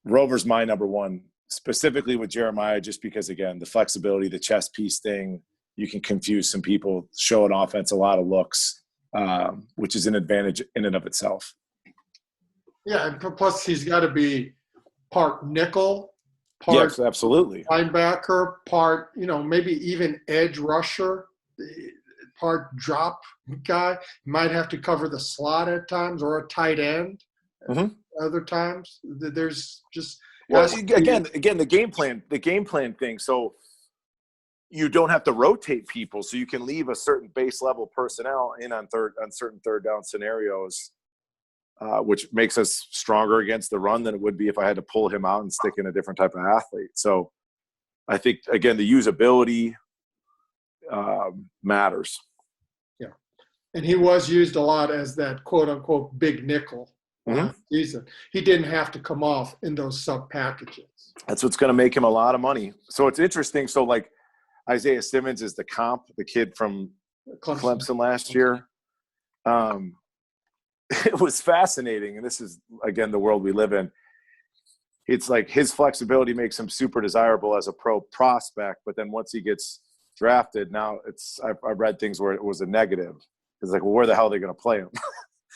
Rover's my number 1. Specifically with Jeremiah, just because, again, the flexibility, the chess piece thing, you can confuse some people, show an offense a lot of looks, which is an advantage in and of itself. Yeah, and plus he's got to be part nickel, part Yes, absolutely. linebacker, part, maybe even edge rusher, part drop guy. Might have to cover the slot at times or a tight end other times. There's just again the game plan thing. So you don't have to rotate people, so you can leave a certain base level personnel in on certain third down scenarios, which makes us stronger against the run than it would be if I had to pull him out and stick in a different type of athlete. So I think, again, the usability matters. Yeah. And he was used a lot as that quote unquote big nickel last season. He didn't have to come off in those sub packages. That's what's going to make him a lot of money. So it's interesting. So like Isaiah Simmons is the comp, the kid from Clemson last year. It was fascinating. And this is, again, the world we live in. It's like his flexibility makes him super desirable as a pro prospect. But then once he gets drafted, now I've read things where it was a negative. It's like, well, where the hell are they going to play him?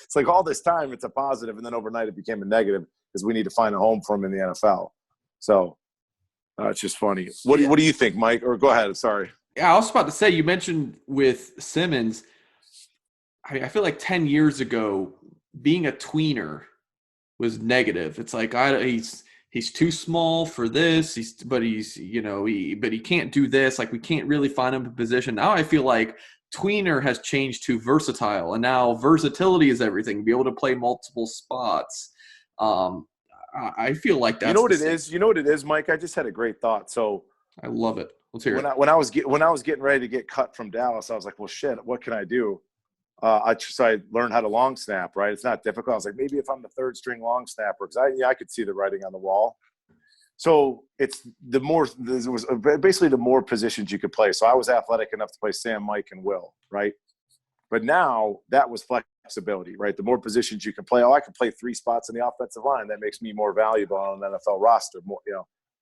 It's like all this time it's a positive, and then overnight it became a negative because we need to find a home for him in the NFL. So it's just funny. What do you think, Mike? Or go ahead. Sorry. Yeah, I was about to say, you mentioned with Simmons, I feel like 10 years ago, being a tweener was negative. It's like he's too small for this. But he can't do this. Like, we can't really find him a position. Now I feel like tweener has changed to versatile, and now versatility is everything. Be able to play multiple spots. I feel like that's You know what it is, Mike? I just had a great thought. So I love it. Let's hear it. When I was getting ready to get cut from Dallas, I was like, well, shit, what can I do? I learned how to long snap, right? It's not difficult. I was like, maybe if I'm the third string long snapper, because I could see the writing on the wall. So basically the more positions you could play. So I was athletic enough to play Sam, Mike, and Will, right? But now that was flexibility, right? The more positions you can play. I can play 3 spots in the offensive line. That makes me more valuable on an NFL roster, more,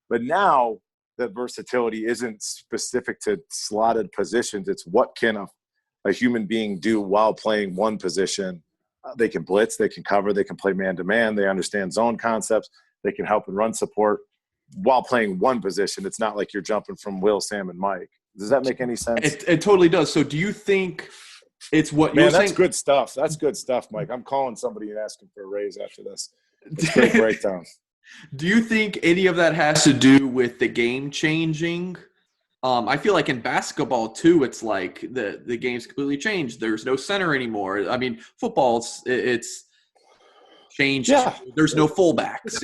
But now that versatility isn't specific to slotted positions. It's what can a human being do while playing one position. They can blitz, they can cover, they can play man-to-man, they understand zone concepts, they can help in run support while playing one position. It's not like you're jumping from Will, Sam, and Mike. Does that make any sense? It totally does. So do you think it's what you're saying? That's good stuff. That's good stuff, Mike. I'm calling somebody and asking for a raise after this. It's a great breakdown. Do you think any of that has to do with the game changing? I feel like in basketball too, it's like the game's completely changed. There's no center anymore. I mean, football, it's changed. Yeah. There's no fullbacks.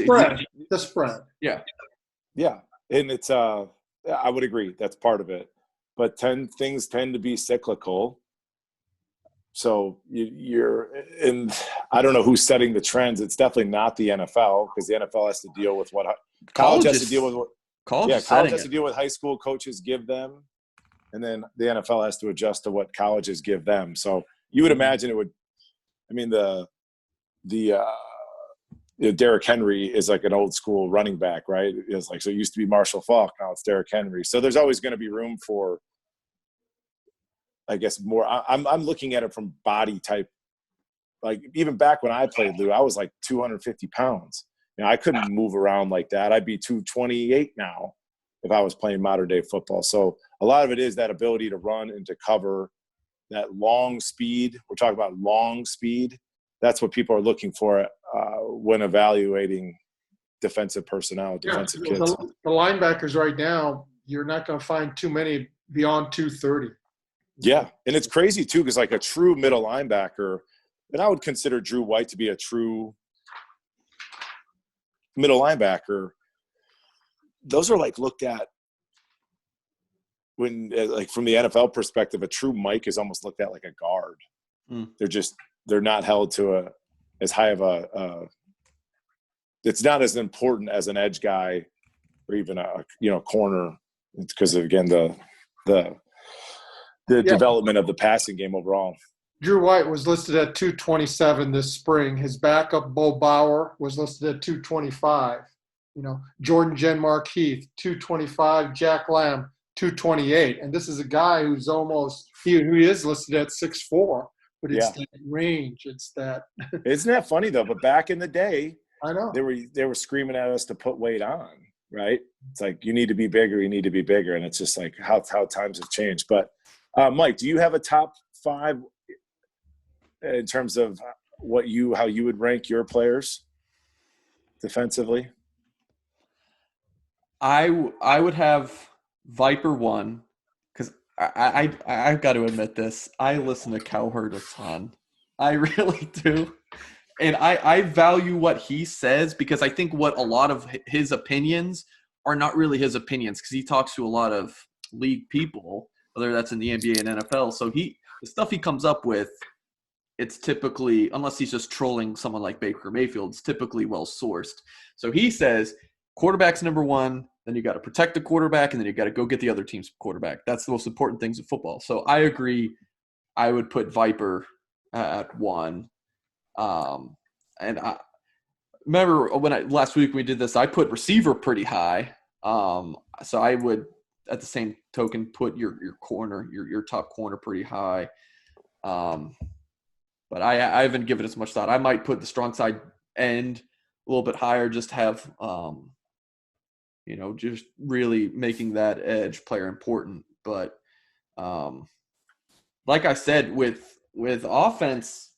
The spread. Yeah. Yeah. And it's I would agree. That's part of it. But things tend to be cyclical. So and I don't know who's setting the trends. It's definitely not the NFL, because the NFL has to deal with what college has to deal with. College has to deal with high school coaches give them, and then the NFL has to adjust to what colleges give them. So you would imagine it would. I mean, Derrick Henry is like an old school running back, right? It's like, so it used to be Marshall Faulk, now it's Derrick Henry. So there's always going to be room for, I guess, more. I'm looking at it from body type. Like even back when I played, Lou, I was like 250 pounds. I couldn't move around like that. I'd be 228 now if I was playing modern day football. So a lot of it is that ability to run and to cover, that long speed. We're talking about long speed. That's what people are looking for when evaluating defensive personnel, defensive kids. The linebackers right now, you're not going to find too many beyond 230. Yeah, and it's crazy too, because like a true middle linebacker, and I would consider Drew White to be a true middle linebacker. Those are like looked at when, like from the NFL perspective, a true Mike is almost looked at like a guard. They're not held to as high of a it's not as important as an edge guy or even a corner. It's because of, again, the development of the passing game overall. Drew White was listed at 227 this spring. His backup, Bo Bauer, was listed at 225. Jordan Genmark Heath, 225. Jack Lamb, 228. And this is a guy who's he is listed at 6'4", but it's that range. It's that. Isn't that funny though? But back in the day, I know they were screaming at us to put weight on. right? It's like, you need to be bigger. And it's just like how times have changed. But Mike, do you have a top 5 in terms of how you would rank your players defensively? I would have Viper 1, because I've got to admit this. I listen to Cowherd a ton. I really do. And I value what he says, because I think what a lot of his opinions are not really his opinions, because he talks to a lot of league people, whether that's in the NBA and NFL. So the stuff he comes up with, it's typically, unless he's just trolling someone like Baker Mayfield, it's typically well sourced. So he says quarterback's number 1, then you got to protect the quarterback, and then you got to go get the other team's quarterback. That's the most important things in football. So I agree. I would put Viper at 1. And I remember last week when we did this, I put receiver pretty high. So I would, at the same token, put your corner, your top corner pretty high. But I haven't given it as much thought. I might put the strong side end a little bit higher, just have, just really making that edge player important. But like I said, with offense,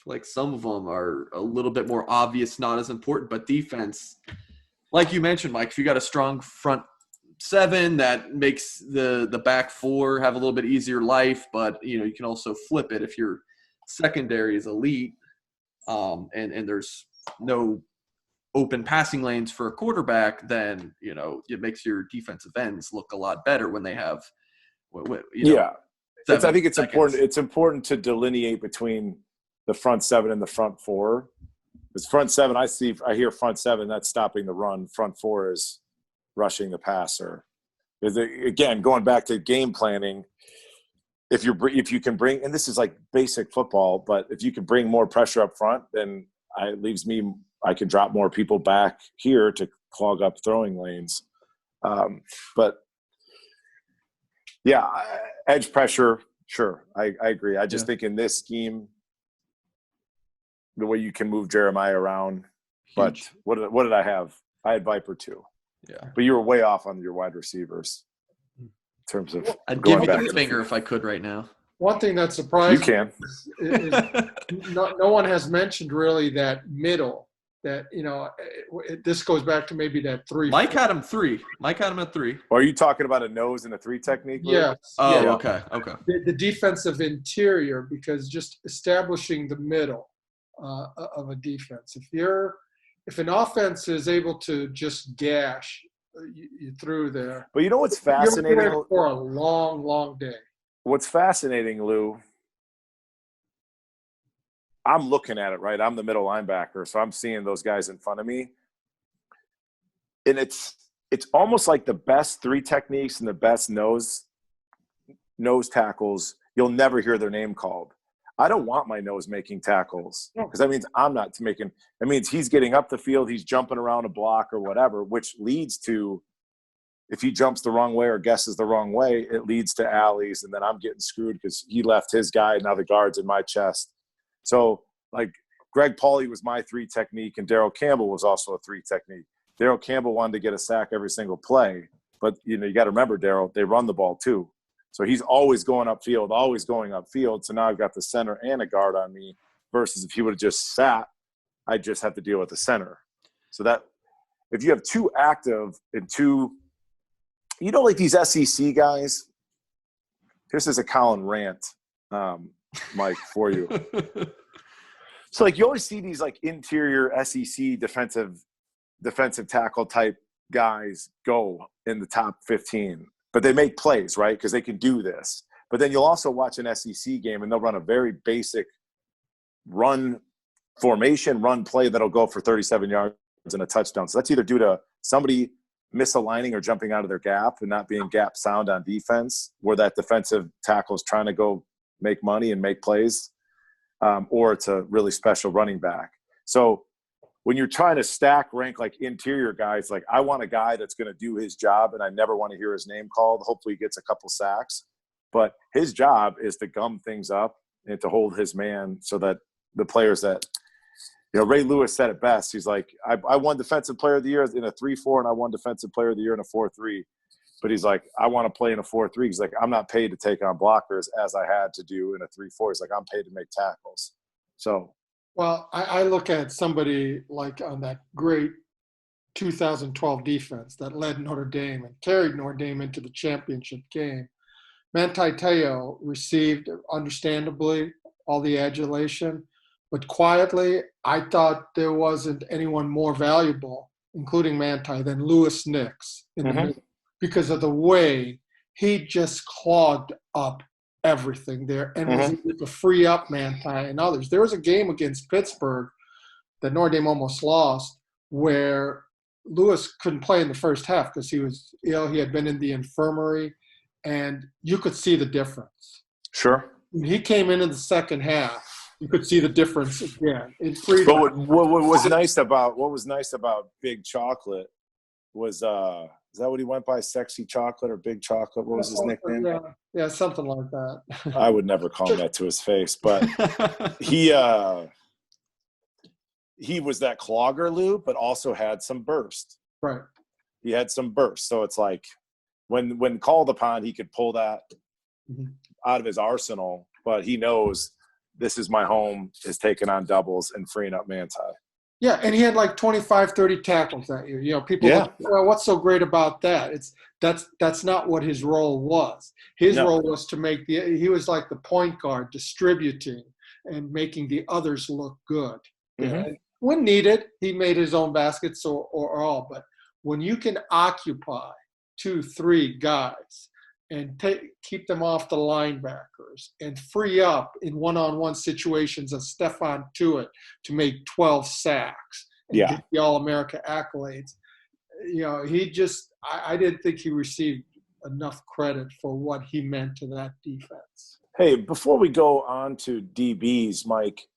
like some of them are a little bit more obvious, not as important. But defense, like you mentioned, Mike, if you got a strong front 7, that makes the back 4 have a little bit easier life. But you can also flip it if your secondary is elite, and there's no open passing lanes for a quarterback, then it makes your defensive ends look a lot better when they have I think it's seconds. important. It's important to delineate between the front 7 and the front 4. Because front 7, I hear front 7, that's stopping the run. Front 4 is rushing the passer. Again, going back to game planning, if you can bring, and this is like basic football, but if you can bring more pressure up front, then it leaves me, I can drop more people back here to clog up throwing lanes. But yeah, edge pressure, sure, I agree. I just think in this scheme, the way you can move Jeremiah around. Huge. But what did I have? I had Viper 2. Yeah. But you were way off on your wide receivers in terms of I'd going give you back the finger if I could right now. One thing that surprised you can. me is no one has mentioned really that middle. That this goes back to maybe that 3. Mike had him 3. Mike had him at 3. Or are you talking about a nose and a 3 technique? Luke? Yes. Oh, yeah. okay. The defensive interior, because just establishing the middle of a defense. If an offense is able to just gash you through there, but you know what's fascinating? You're for a long, long day. What's fascinating, Lou? I'm looking at it, right? I'm the middle linebacker, so I'm seeing those guys in front of me. And it's almost like the best 3 techniques and the best nose tackles, you'll never hear their name called. I don't want my nose making tackles, because that means I'm not making – it means he's getting up the field, he's jumping around a block or whatever, which leads to – if he jumps the wrong way or guesses the wrong way, it leads to alleys, and then I'm getting screwed because he left his guy, and now the guard's in my chest. So, like, Greg Pauly was my 3 technique, and Darryl Campbell was also a 3 technique. Darryl Campbell wanted to get a sack every single play, but, you got to remember, Darryl, they run the ball too. So he's always going upfield. So now I've got the center and a guard on me, versus if he would have just sat, I'd just have to deal with the center. So that if you have 2 active and 2 – like these SEC guys, this is a Colin rant, Mike, for you. So, like, you always see these, like, interior SEC defensive tackle type guys go in the top 15. But they make plays, right, because they can do this. But then you'll also watch an SEC game, and they'll run a very basic run formation, run play that'll go for 37 yards and a touchdown. So that's either due to somebody misaligning or jumping out of their gap and not being gap sound on defense, where that defensive tackle is trying to go make money and make plays, or it's a really special running back. So when you're trying to stack rank like interior guys, like I want a guy that's going to do his job, and I never want to hear his name called. Hopefully he gets a couple sacks, but his job is to gum things up and to hold his man so that the players that Ray Lewis said it best. He's like, I won Defensive Player of the Year in a 3-4, and I won Defensive Player of the Year in a 4-3. But he's like, I want to play in a 4-3. He's like, I'm not paid to take on blockers as I had to do in a 3-4. He's like, I'm paid to make tackles. So, well, I look at somebody like on that great 2012 defense that led Notre Dame and carried Notre Dame into the championship game. Manti Te'o received, understandably, all the adulation, but quietly, I thought there wasn't anyone more valuable, including Manti, than Louis Nix in the middle, because of the way he just clogged up everything there and was able to free up Manti and others. There was a game against Pittsburgh that Notre Dame almost lost where Lewis couldn't play in the first half because he was ill. He had been in the infirmary, and you could see the difference. Sure. When he came in the second half, you could see the difference again. But what was nice about Big Chocolate was is that what he went by? Sexy Chocolate or Big Chocolate? What was his nickname? Yeah, something like that. I would never call him that to his face, but he was that clogger, Lou, but also had some burst. Right. He had some burst. So it's like when called upon, he could pull that out of his arsenal, but he knows this is my home, is taking on doubles and freeing up Manti. Yeah, and he had like 25, 30 tackles that year. People look, well, what's so great about that? That's not what his role was. His role was to make he was like the point guard, distributing and making the others look good. Yeah. When needed, he made his own baskets or all. But when you can occupy 2, 3 guys and keep them off the linebackers and free up in one-on-one situations of Stephon Tuitt to make 12 sacks and get the All-America accolades. He just – I didn't think he received enough credit for what he meant to that defense. Hey, before we go on to DBs, Mike,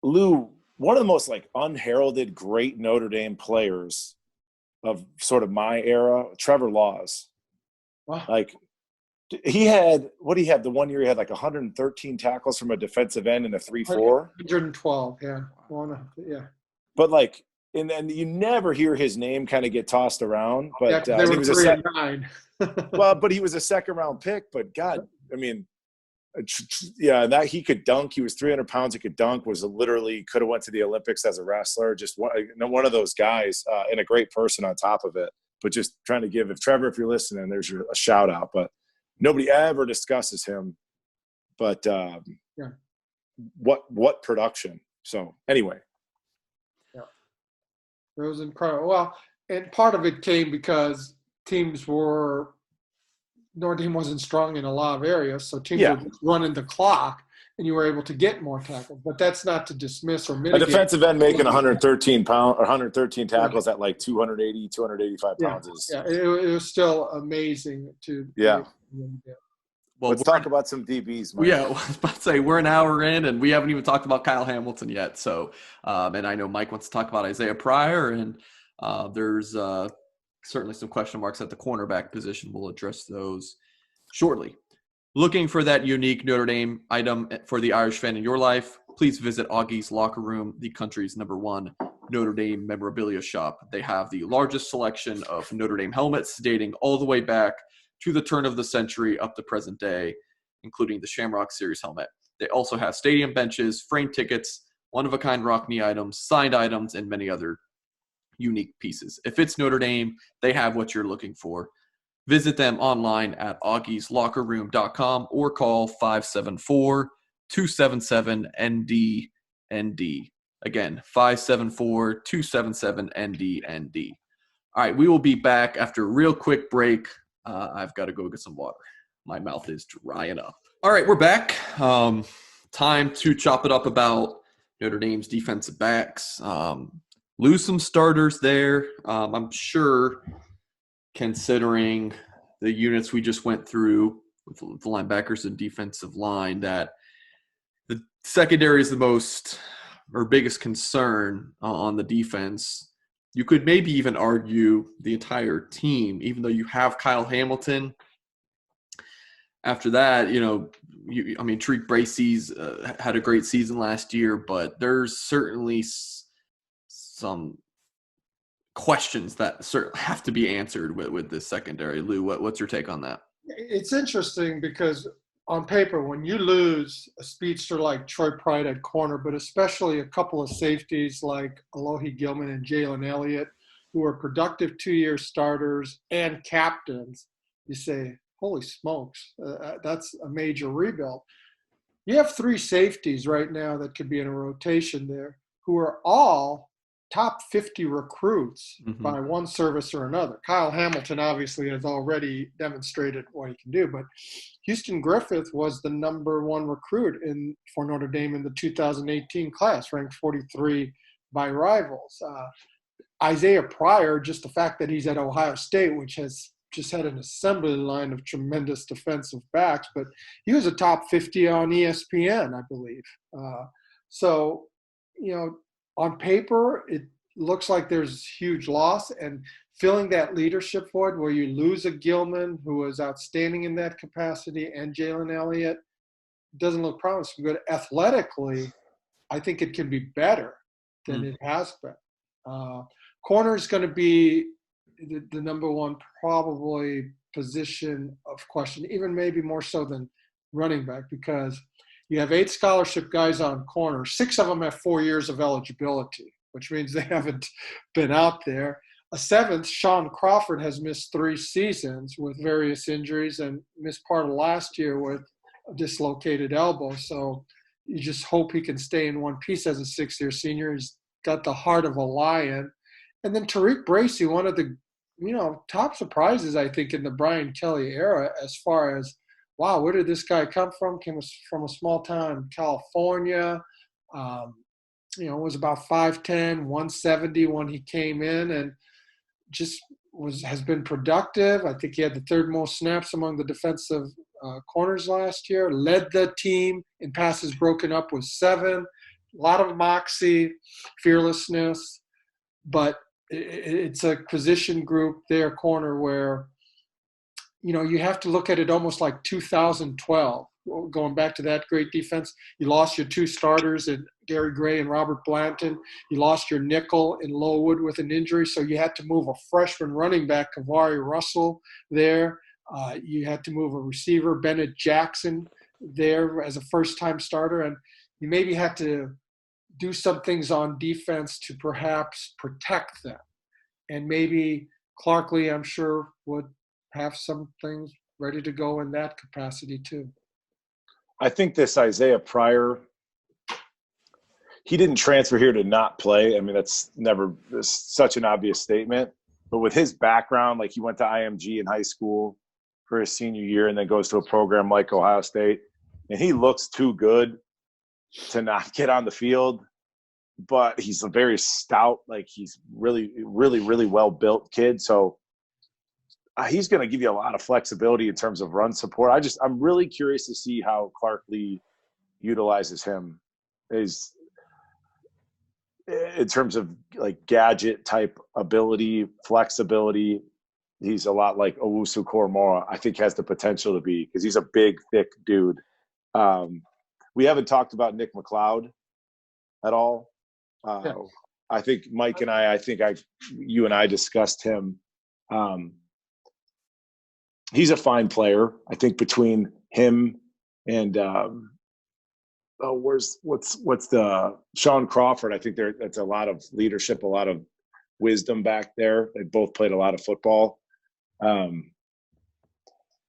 Lou, one of the most unheralded great Notre Dame players of sort of my era, Trevor Laws. Wow. He had – what do he have? The one year he had 113 tackles from a defensive end in a 3-4? 112, yeah. Yeah. But and then you never hear his name kind of get tossed around. But they were 3-9. Well, but he was a second-round pick. But, God, I mean – that he could dunk. He was 300 pounds. He could dunk. Was literally could have went to the Olympics as a wrestler. Just one of those guys, and a great person on top of it. But just trying to give, if you're listening, there's a shout out. But nobody ever discusses him. But what production? So anyway, it was incredible. Well, and part of it came because teams were. Notre Dame wasn't strong in a lot of areas, so teams were just running the clock, and you were able to get more tackles. But that's not to dismiss or mitigate. A defensive end making 113 tackles at 280, 285 pounds. It was still amazing to. Yeah. Well, let's talk about some DBs, Mike. Yeah, I was about to say we're an hour in, and we haven't even talked about Kyle Hamilton yet. So, and I know Mike wants to talk about Isaiah Pryor, and there's certainly some question marks at the cornerback position. We'll address those shortly. Looking for that unique Notre Dame item for the Irish fan in your life, please visit Augie's Locker Room, the country's #1 Notre Dame memorabilia shop. They have the largest selection of Notre Dame helmets dating all the way back to the turn of the century up to present day, including the Shamrock Series helmet. They also have stadium benches, framed tickets, one-of-a-kind Rockne items, signed items, and many other unique pieces. If it's Notre Dame, they have what you're looking for. Visit them online at augieslockerroom.com or call 574-277-ND-ND. Again, 574-277-ND-ND. All right, we will be back after a real quick break. I've got to go get some water. My mouth is drying up. All right, we're back. Time to chop it up about Notre Dame's defensive backs. Lose some starters there. I'm sure, considering the units we just went through with the linebackers and defensive line, that the secondary is the most or biggest concern on the defense. You could maybe even argue the entire team, even though you have Kyle Hamilton. after that, Tariq Bracy's had a great season last year, but there's certainly some questions that certainly have to be answered with this secondary. Lou, what's your take on that? It's interesting because on paper, when you lose a speedster like Troy Pride at corner, but especially a couple of safeties like Alohi Gilman and Jalen Elliott, who are productive 2-year starters and captains, you say, holy smokes, that's a major rebuild. You have 3 safeties right now that could be in a rotation there who are all top 50 recruits by one service or another. Kyle Hamilton obviously has already demonstrated what he can do, but Houston Griffith was the number 1 recruit for Notre Dame in the 2018 class, ranked 43 by rivals. Isaiah Pryor, just the fact that he's at Ohio State, which has just had an assembly line of tremendous defensive backs, but he was a top 50 on ESPN, I believe. On paper, it looks like there's huge loss, and filling that leadership void where you lose a Gilman who was outstanding in that capacity and Jalen Elliott doesn't look promising. But athletically, I think it can be better than it has been. Corner is going to be the number 1 probably position of question, even maybe more so than running back, because you have 8 scholarship guys on corner. 6 of them have 4 years of eligibility, which means they haven't been out there. A 7th, Sean Crawford, has missed 3 seasons with various injuries and missed part of last year with a dislocated elbow. So you just hope he can stay in one piece as a 6-year senior. He's got the heart of a lion. And then Tariq Bracy, one of the top surprises, I think, in the Brian Kelly era as far as, wow, where did this guy come from? Came from a small town in California. Was about 5'10", 170 when he came in, and just has been productive. I think he had the 3rd most snaps among the defensive corners last year. Led the team in passes broken up with 7. A lot of moxie, fearlessness, but it's a position group there, corner, where you have to look at it almost like 2012, going back to that great defense. You lost your 2 starters in Gary Gray and Robert Blanton. You lost your nickel in Lowood with an injury, so you had to move a freshman running back, Kavari Russell, there. You had to move a receiver, Bennett Jackson, there as a first-time starter, and you maybe had to do some things on defense to perhaps protect them. And maybe Clarkley, I'm sure, would have some things ready to go in that capacity too. I think this Isaiah Pryor, he didn't transfer here to not play. I mean, that's such an obvious statement. But with his background, like he went to IMG in high school for his senior year and then goes to a program like Ohio State, and he looks too good to not get on the field. But he's a very stout, like he's really, really, really well-built kid. So he's going to give you a lot of flexibility in terms of run support. I'm really curious to see how Clark Lee utilizes him in terms of like gadget type ability, flexibility. He's a lot like Owusu Koromora, I think has the potential to be, because he's a big, thick dude. We haven't talked about Nick McLeod at all. I think Mike and you and I discussed him. He's a fine player. I think between him and what's the Sean Crawford, I think that's a lot of leadership, a lot of wisdom back there. They both played a lot of football.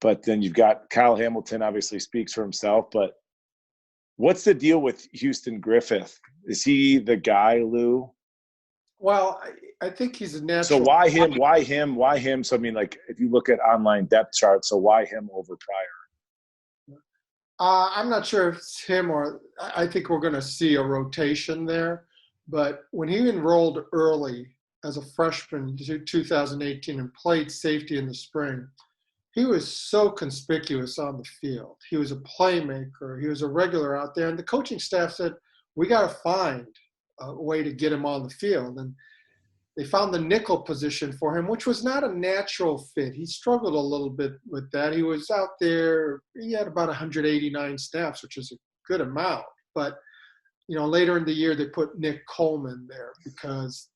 But then you've got Kyle Hamilton, obviously speaks for himself, but what's the deal with Houston Griffith? Is he the guy, Lou? Well, I think he's a natural. So why him? So, I mean, like, if you look at online depth charts, so why him over Pryor? I'm not sure if it's him or I think we're going to see a rotation there. But when he enrolled early as a freshman in 2018 and played safety in the spring, he was so conspicuous on the field. He was a playmaker. He was a regular out there. And the coaching staff said, we got to find a way to get him on the field. And They found the nickel position for him, which was not a natural fit. He struggled a little bit with that. He was out there. He had about 189 snaps, which is a good amount. But, later in the year, they put Nick Coleman there because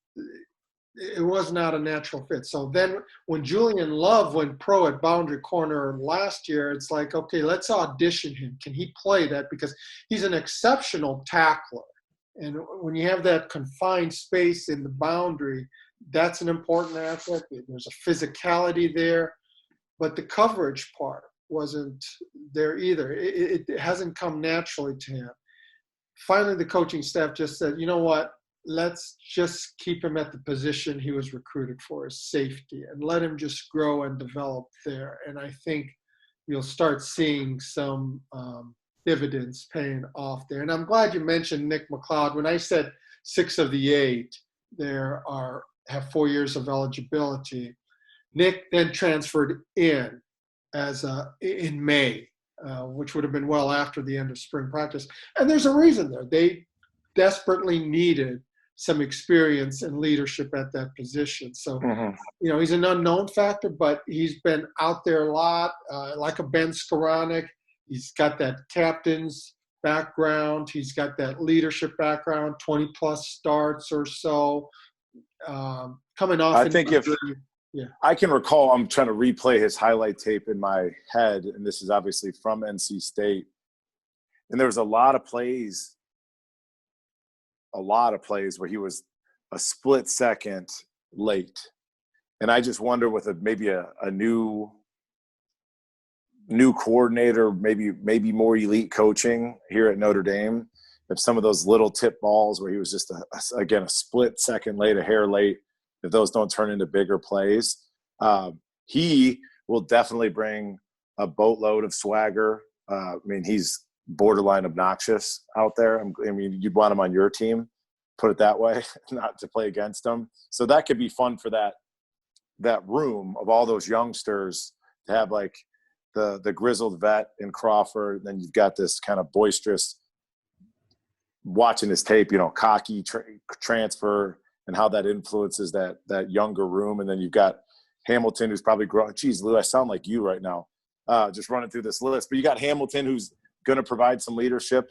it was not a natural fit. So then when Julian Love went pro at boundary corner last year, it's like, okay, let's audition him. Can he play that? Because he's an exceptional tackler. And when you have that confined space in the boundary, that's an important aspect. There's a physicality there, but the coverage part wasn't there either. It hasn't come naturally to him. Finally, the coaching staff just said, you know what, let's just keep him at the position he was recruited for, as safety, and let him just grow and develop there. And I think you'll start seeing some dividends paying off there. And I'm glad you mentioned Nick McLeod. When I said 6 of the 8 have 4 years of eligibility, Nick then transferred in in May, which would have been well after the end of spring practice. And there's a reason there. They desperately needed some experience and leadership at that position. So, he's an unknown factor, but he's been out there a lot, like a Ben Skoranek. He's got that captain's background. He's got that leadership background, 20-plus starts or so. Coming off. I think I can recall, I'm trying to replay his highlight tape in my head, and this is obviously from NC State. And there was a lot of plays where he was a split second late. And I just wonder with maybe a new coordinator, maybe more elite coaching here at Notre Dame, if some of those little tip balls where he was just a split second late, a hair late, if those don't turn into bigger plays, he will definitely bring a boatload of swagger. He's borderline obnoxious out there. You'd want him on your team, put it that way, not to play against him. So that could be fun for that room of all those youngsters to have, like, the grizzled vet in Crawford. Then you've got this kind of boisterous, watching his tape, cocky transfer and how that influences that younger room. And then you've got Hamilton, who's probably growing. Geez, Lou, I sound like you right now, just running through this list. But you got Hamilton, who's going to provide some leadership.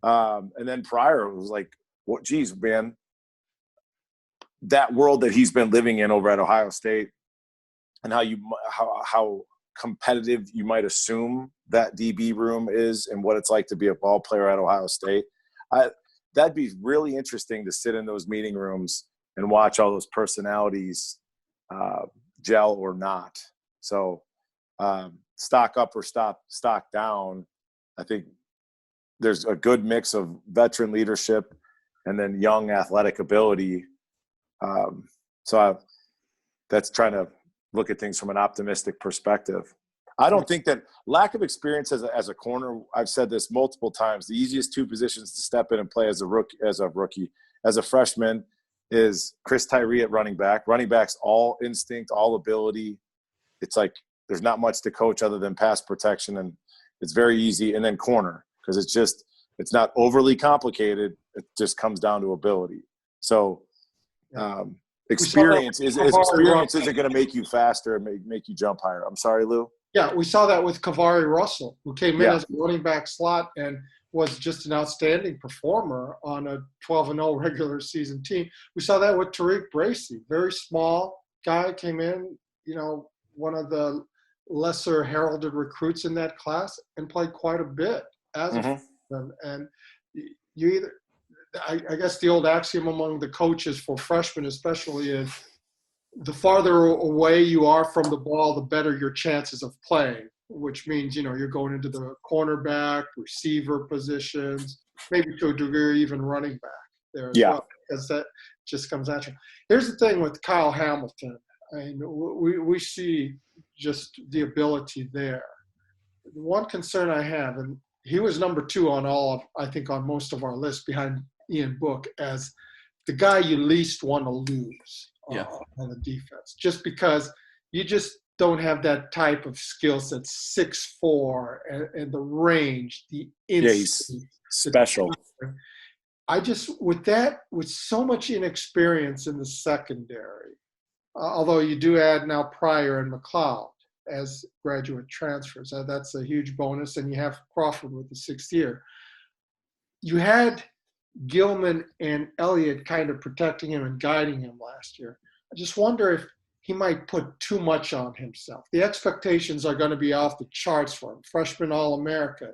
And then Pryor was like, "What? Geez, man, that world that he's been living in over at Ohio State, and how competitive you might assume that DB room is, and what it's like to be a ball player at Ohio State. That'd be really interesting to sit in those meeting rooms and watch all those personalities gel or not. So stock up or stock down. I think there's a good mix of veteran leadership and then young athletic ability. That's trying to look at things from an optimistic perspective. I don't think that lack of experience as a corner, I've said this multiple times, the easiest 2 positions to step in and play as a freshman is Chris Tyree at running back. Running back's all instinct, all ability. It's like there's not much to coach other than pass protection, and it's very easy. And then corner, because it's not overly complicated. It just comes down to ability. So experience isn't going to make you faster and make you jump higher. I'm sorry, Lou. Yeah, we saw that with Kavari Russell, who came in as a running back slot and was just an outstanding performer on a 12-0 regular season team. We saw that with Tariq Bracy, very small guy, came in, one of the lesser heralded recruits in that class, and played quite a bit as a freshman. And I guess the old axiom among the coaches for freshmen especially is, the farther away you are from the ball, the better your chances of playing, which means, you're going into the cornerback, receiver positions, maybe to a degree even running back there as well, because that just comes at you. Here's the thing with Kyle Hamilton. We see just the ability there. One concern I have, and he was number 2 on on most of our lists behind Ian Book, as the guy you least want to lose. On the defense, just because you just don't have that type of skill set, 6'4", and the range, the instinct. He's special. I just, with so much inexperience in the secondary, although you do add now Pryor and McLeod as graduate transfers, that's a huge bonus, and you have Crawford with the 6th year. You had Gilman and Elliott kind of protecting him and guiding him last year. I just wonder if he might put too much on himself. The expectations are going to be off the charts for him. Freshman All-America.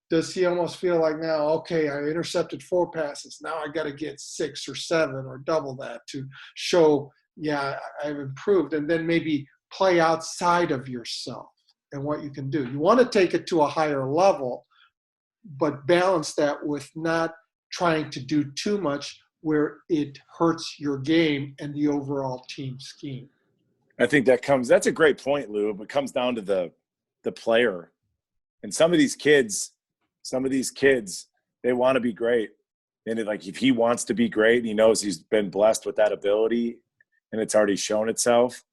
Does he almost feel like now, okay, I intercepted 4 passes. Now I got to get 6 or 7 or double that to show, yeah, I've improved. And then maybe play outside of yourself and what you can do. You want to take it to a higher level, but balance that with not trying to do too much where it hurts your game and the overall team scheme. I think that's a great point, Lou. It comes down to the player. And some of these kids, they want to be great. And if he wants to be great, and he knows he's been blessed with that ability and it's already shown itself,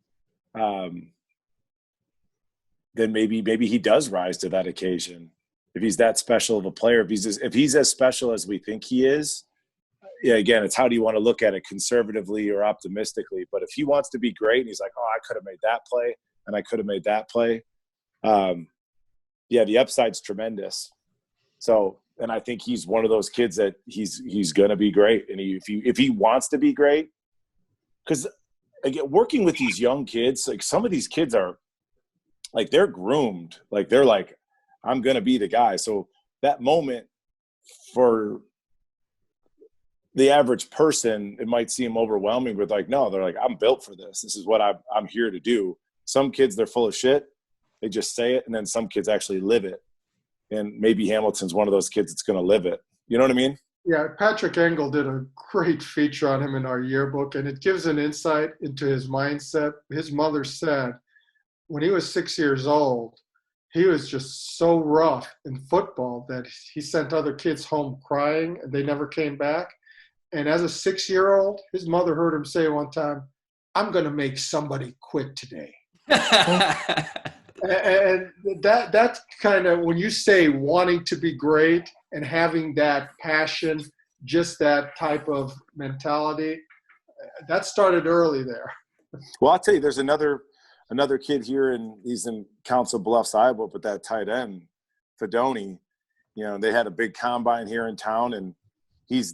then maybe he does rise to that occasion. If he's that special of a player, if he's as special as we think he is, yeah, again, it's how do you want to look at it, conservatively or optimistically. But if he wants to be great and he's like, oh, I could have made that play and I could have made that play, the upside's tremendous. So, and I think he's one of those kids that he's going to be great. And if he wants to be great, because again, working with these young kids, like some of these kids are like, they're groomed, like they're like, I'm going to be the guy. So that moment for the average person, it might seem overwhelming, but like, no, they're like, I'm built for this. This is what I'm here to do. Some kids, they're full of shit. They just say it. And then some kids actually live it. And maybe Hamilton's one of those kids that's going to live it. You know what I mean? Yeah, Patrick Engel did a great feature on him in our yearbook, and it gives an insight into his mindset. His mother said when he was 6 years old, he was just so rough in football that he sent other kids home crying, and they never came back. And as a 6-year-old, his mother heard him say one time, I'm going to make somebody quit today. And that's kind of, when you say wanting to be great and having that passion, just that type of mentality, that started early there. Well, I'll tell you, there's another kid here, and he's in Council Bluffs, Iowa, but that tight end, Fedoni, they had a big combine here in town, and he's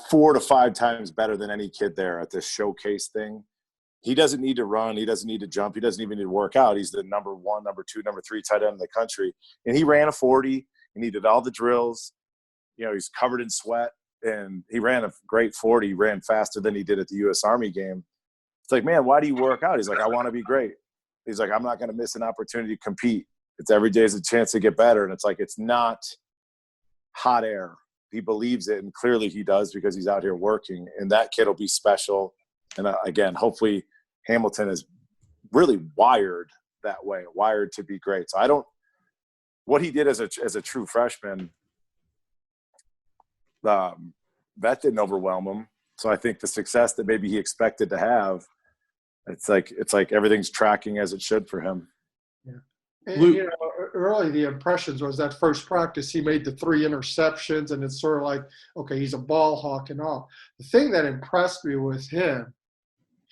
4 to 5 times better than any kid there at this showcase thing. He doesn't need to run. He doesn't need to jump. He doesn't even need to work out. He's the number 1, number 2, number 3 tight end in the country. And he ran a 40, and he did all the drills. He's covered in sweat, and he ran a great 40. He ran faster than he did at the U.S. Army game. It's like, man, why do you work out? He's like, I want to be great. He's like, I'm not going to miss an opportunity to compete. It's every day is a chance to get better. And it's like, it's not hot air. He believes it, and clearly he does because he's out here working. And that kid will be special. And again, hopefully Hamilton is really wired that way, wired to be great. So what he did as a true freshman, that didn't overwhelm him. So I think the success that maybe he expected to have, it's like everything's tracking as it should for him. Yeah. And, early the impressions was that first practice he made the 3 interceptions, and it's sort of like, okay, he's a ball hawk and all. The thing that impressed me with him,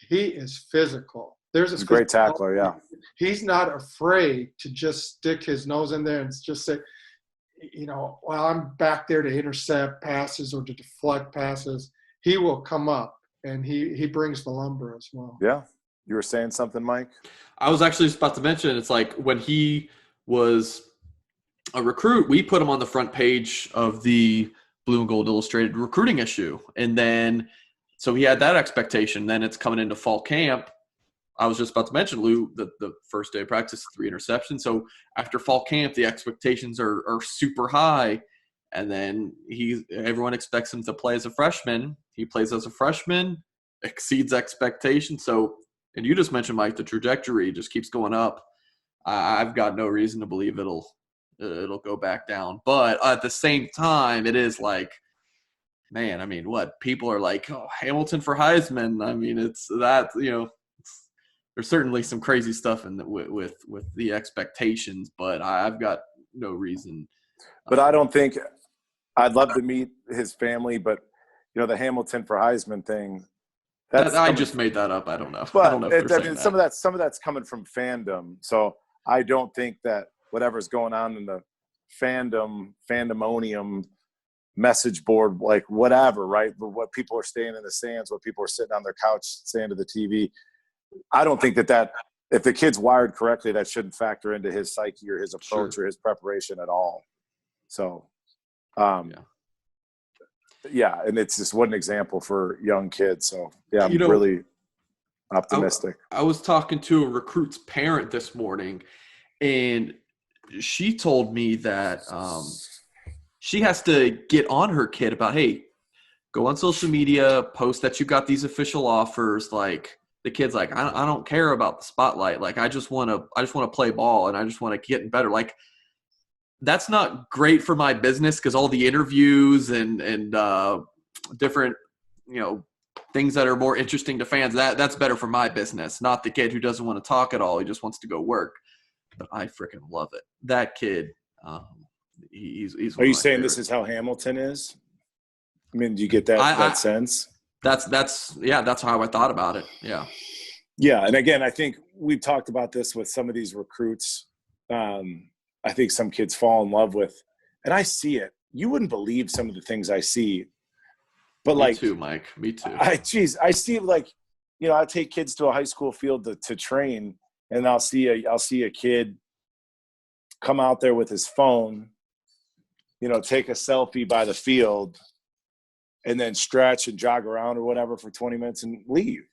he is physical. He's a great tackler, yeah. He's not afraid to just stick his nose in there and just say, well, I'm back there to intercept passes or to deflect passes. He will come up, and he brings the lumber as well. Yeah. You were saying something, Mike? I was actually just about to mention, it's like when he was a recruit, we put him on the front page of the Blue and Gold Illustrated recruiting issue. And then so he had that expectation. Then it's coming into fall camp. I was just about to mention, Lou, the first day of practice, 3 interceptions. So after fall camp, the expectations are super high. And then everyone expects him to play as a freshman. He plays as a freshman, exceeds expectations. So, and you just mentioned, Mike, the trajectory just keeps going up. I've got no reason to believe it'll go back down. But at the same time, it is like, man, I mean, what? People are like, oh, Hamilton for Heisman. I mean, it's that, there's certainly some crazy stuff with the expectations, but I've got no reason. But I don't think I'd love to meet his family, but the Hamilton for Heisman thing. I just made that up. I don't know. But I don't know if they're saying some of that's coming from fandom. So I don't think that whatever's going on in the fandomonium message board, like whatever, right? But what people are staying in the stands, what people are sitting on their couch saying to the TV, I don't think that if the kid's wired correctly, that shouldn't factor into his psyche or his approach or his preparation at all. So, yeah, and it's just one example for young kids. So, yeah, I'm really optimistic. I was talking to a recruit's parent this morning, and she told me that she has to get on her kid about, hey, go on social media, post that you got these official offers. Like, the kid's like, I don't care about the spotlight. Like, I just want to play ball, and I just want to get better. Like, that's not great for my business because all the interviews and different, things that are more interesting to fans, that's better for my business, not the kid who doesn't want to talk at all. He just wants to go work. But I freaking love it. That kid, he's Are you saying this is how Hamilton is? I mean, do you get that sense? That's how I thought about it. Yeah. Yeah. And again, I think we've talked about this with some of these recruits. I think some kids fall in love with, and I see it. You wouldn't believe some of the things I see. But Me too, Mike. Me too. I see like, I take kids to a high school field to train, and I'll see a kid come out there with his phone, take a selfie by the field, and then stretch and jog around or whatever for 20 minutes and leave.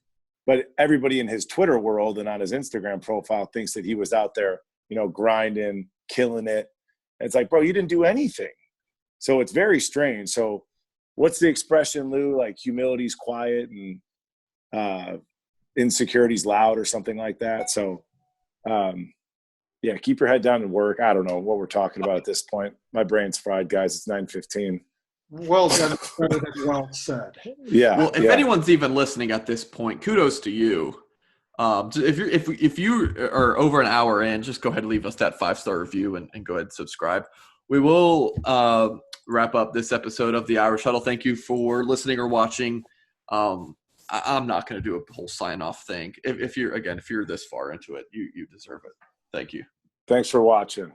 But everybody in his Twitter world and on his Instagram profile thinks that he was out there, grinding, killing it. And it's like, bro, you didn't do anything. So it's very strange. So what's the expression, Lou? Like, humility's quiet and insecurity's loud or something like that. So, yeah, keep your head down and work. I don't know what we're talking about at this point. My brain's fried, guys. It's 9:15. Well done. Well said. Yeah. Well, if anyone's even listening at this point, kudos to you. If you are over an hour in, just go ahead and leave us that 5-star review and go ahead and subscribe. We will wrap up this episode of the Irish Huddle. Thank you for listening or watching. I'm not going to do a whole sign-off thing. If you're this far into it, you deserve it. Thank you. Thanks for watching.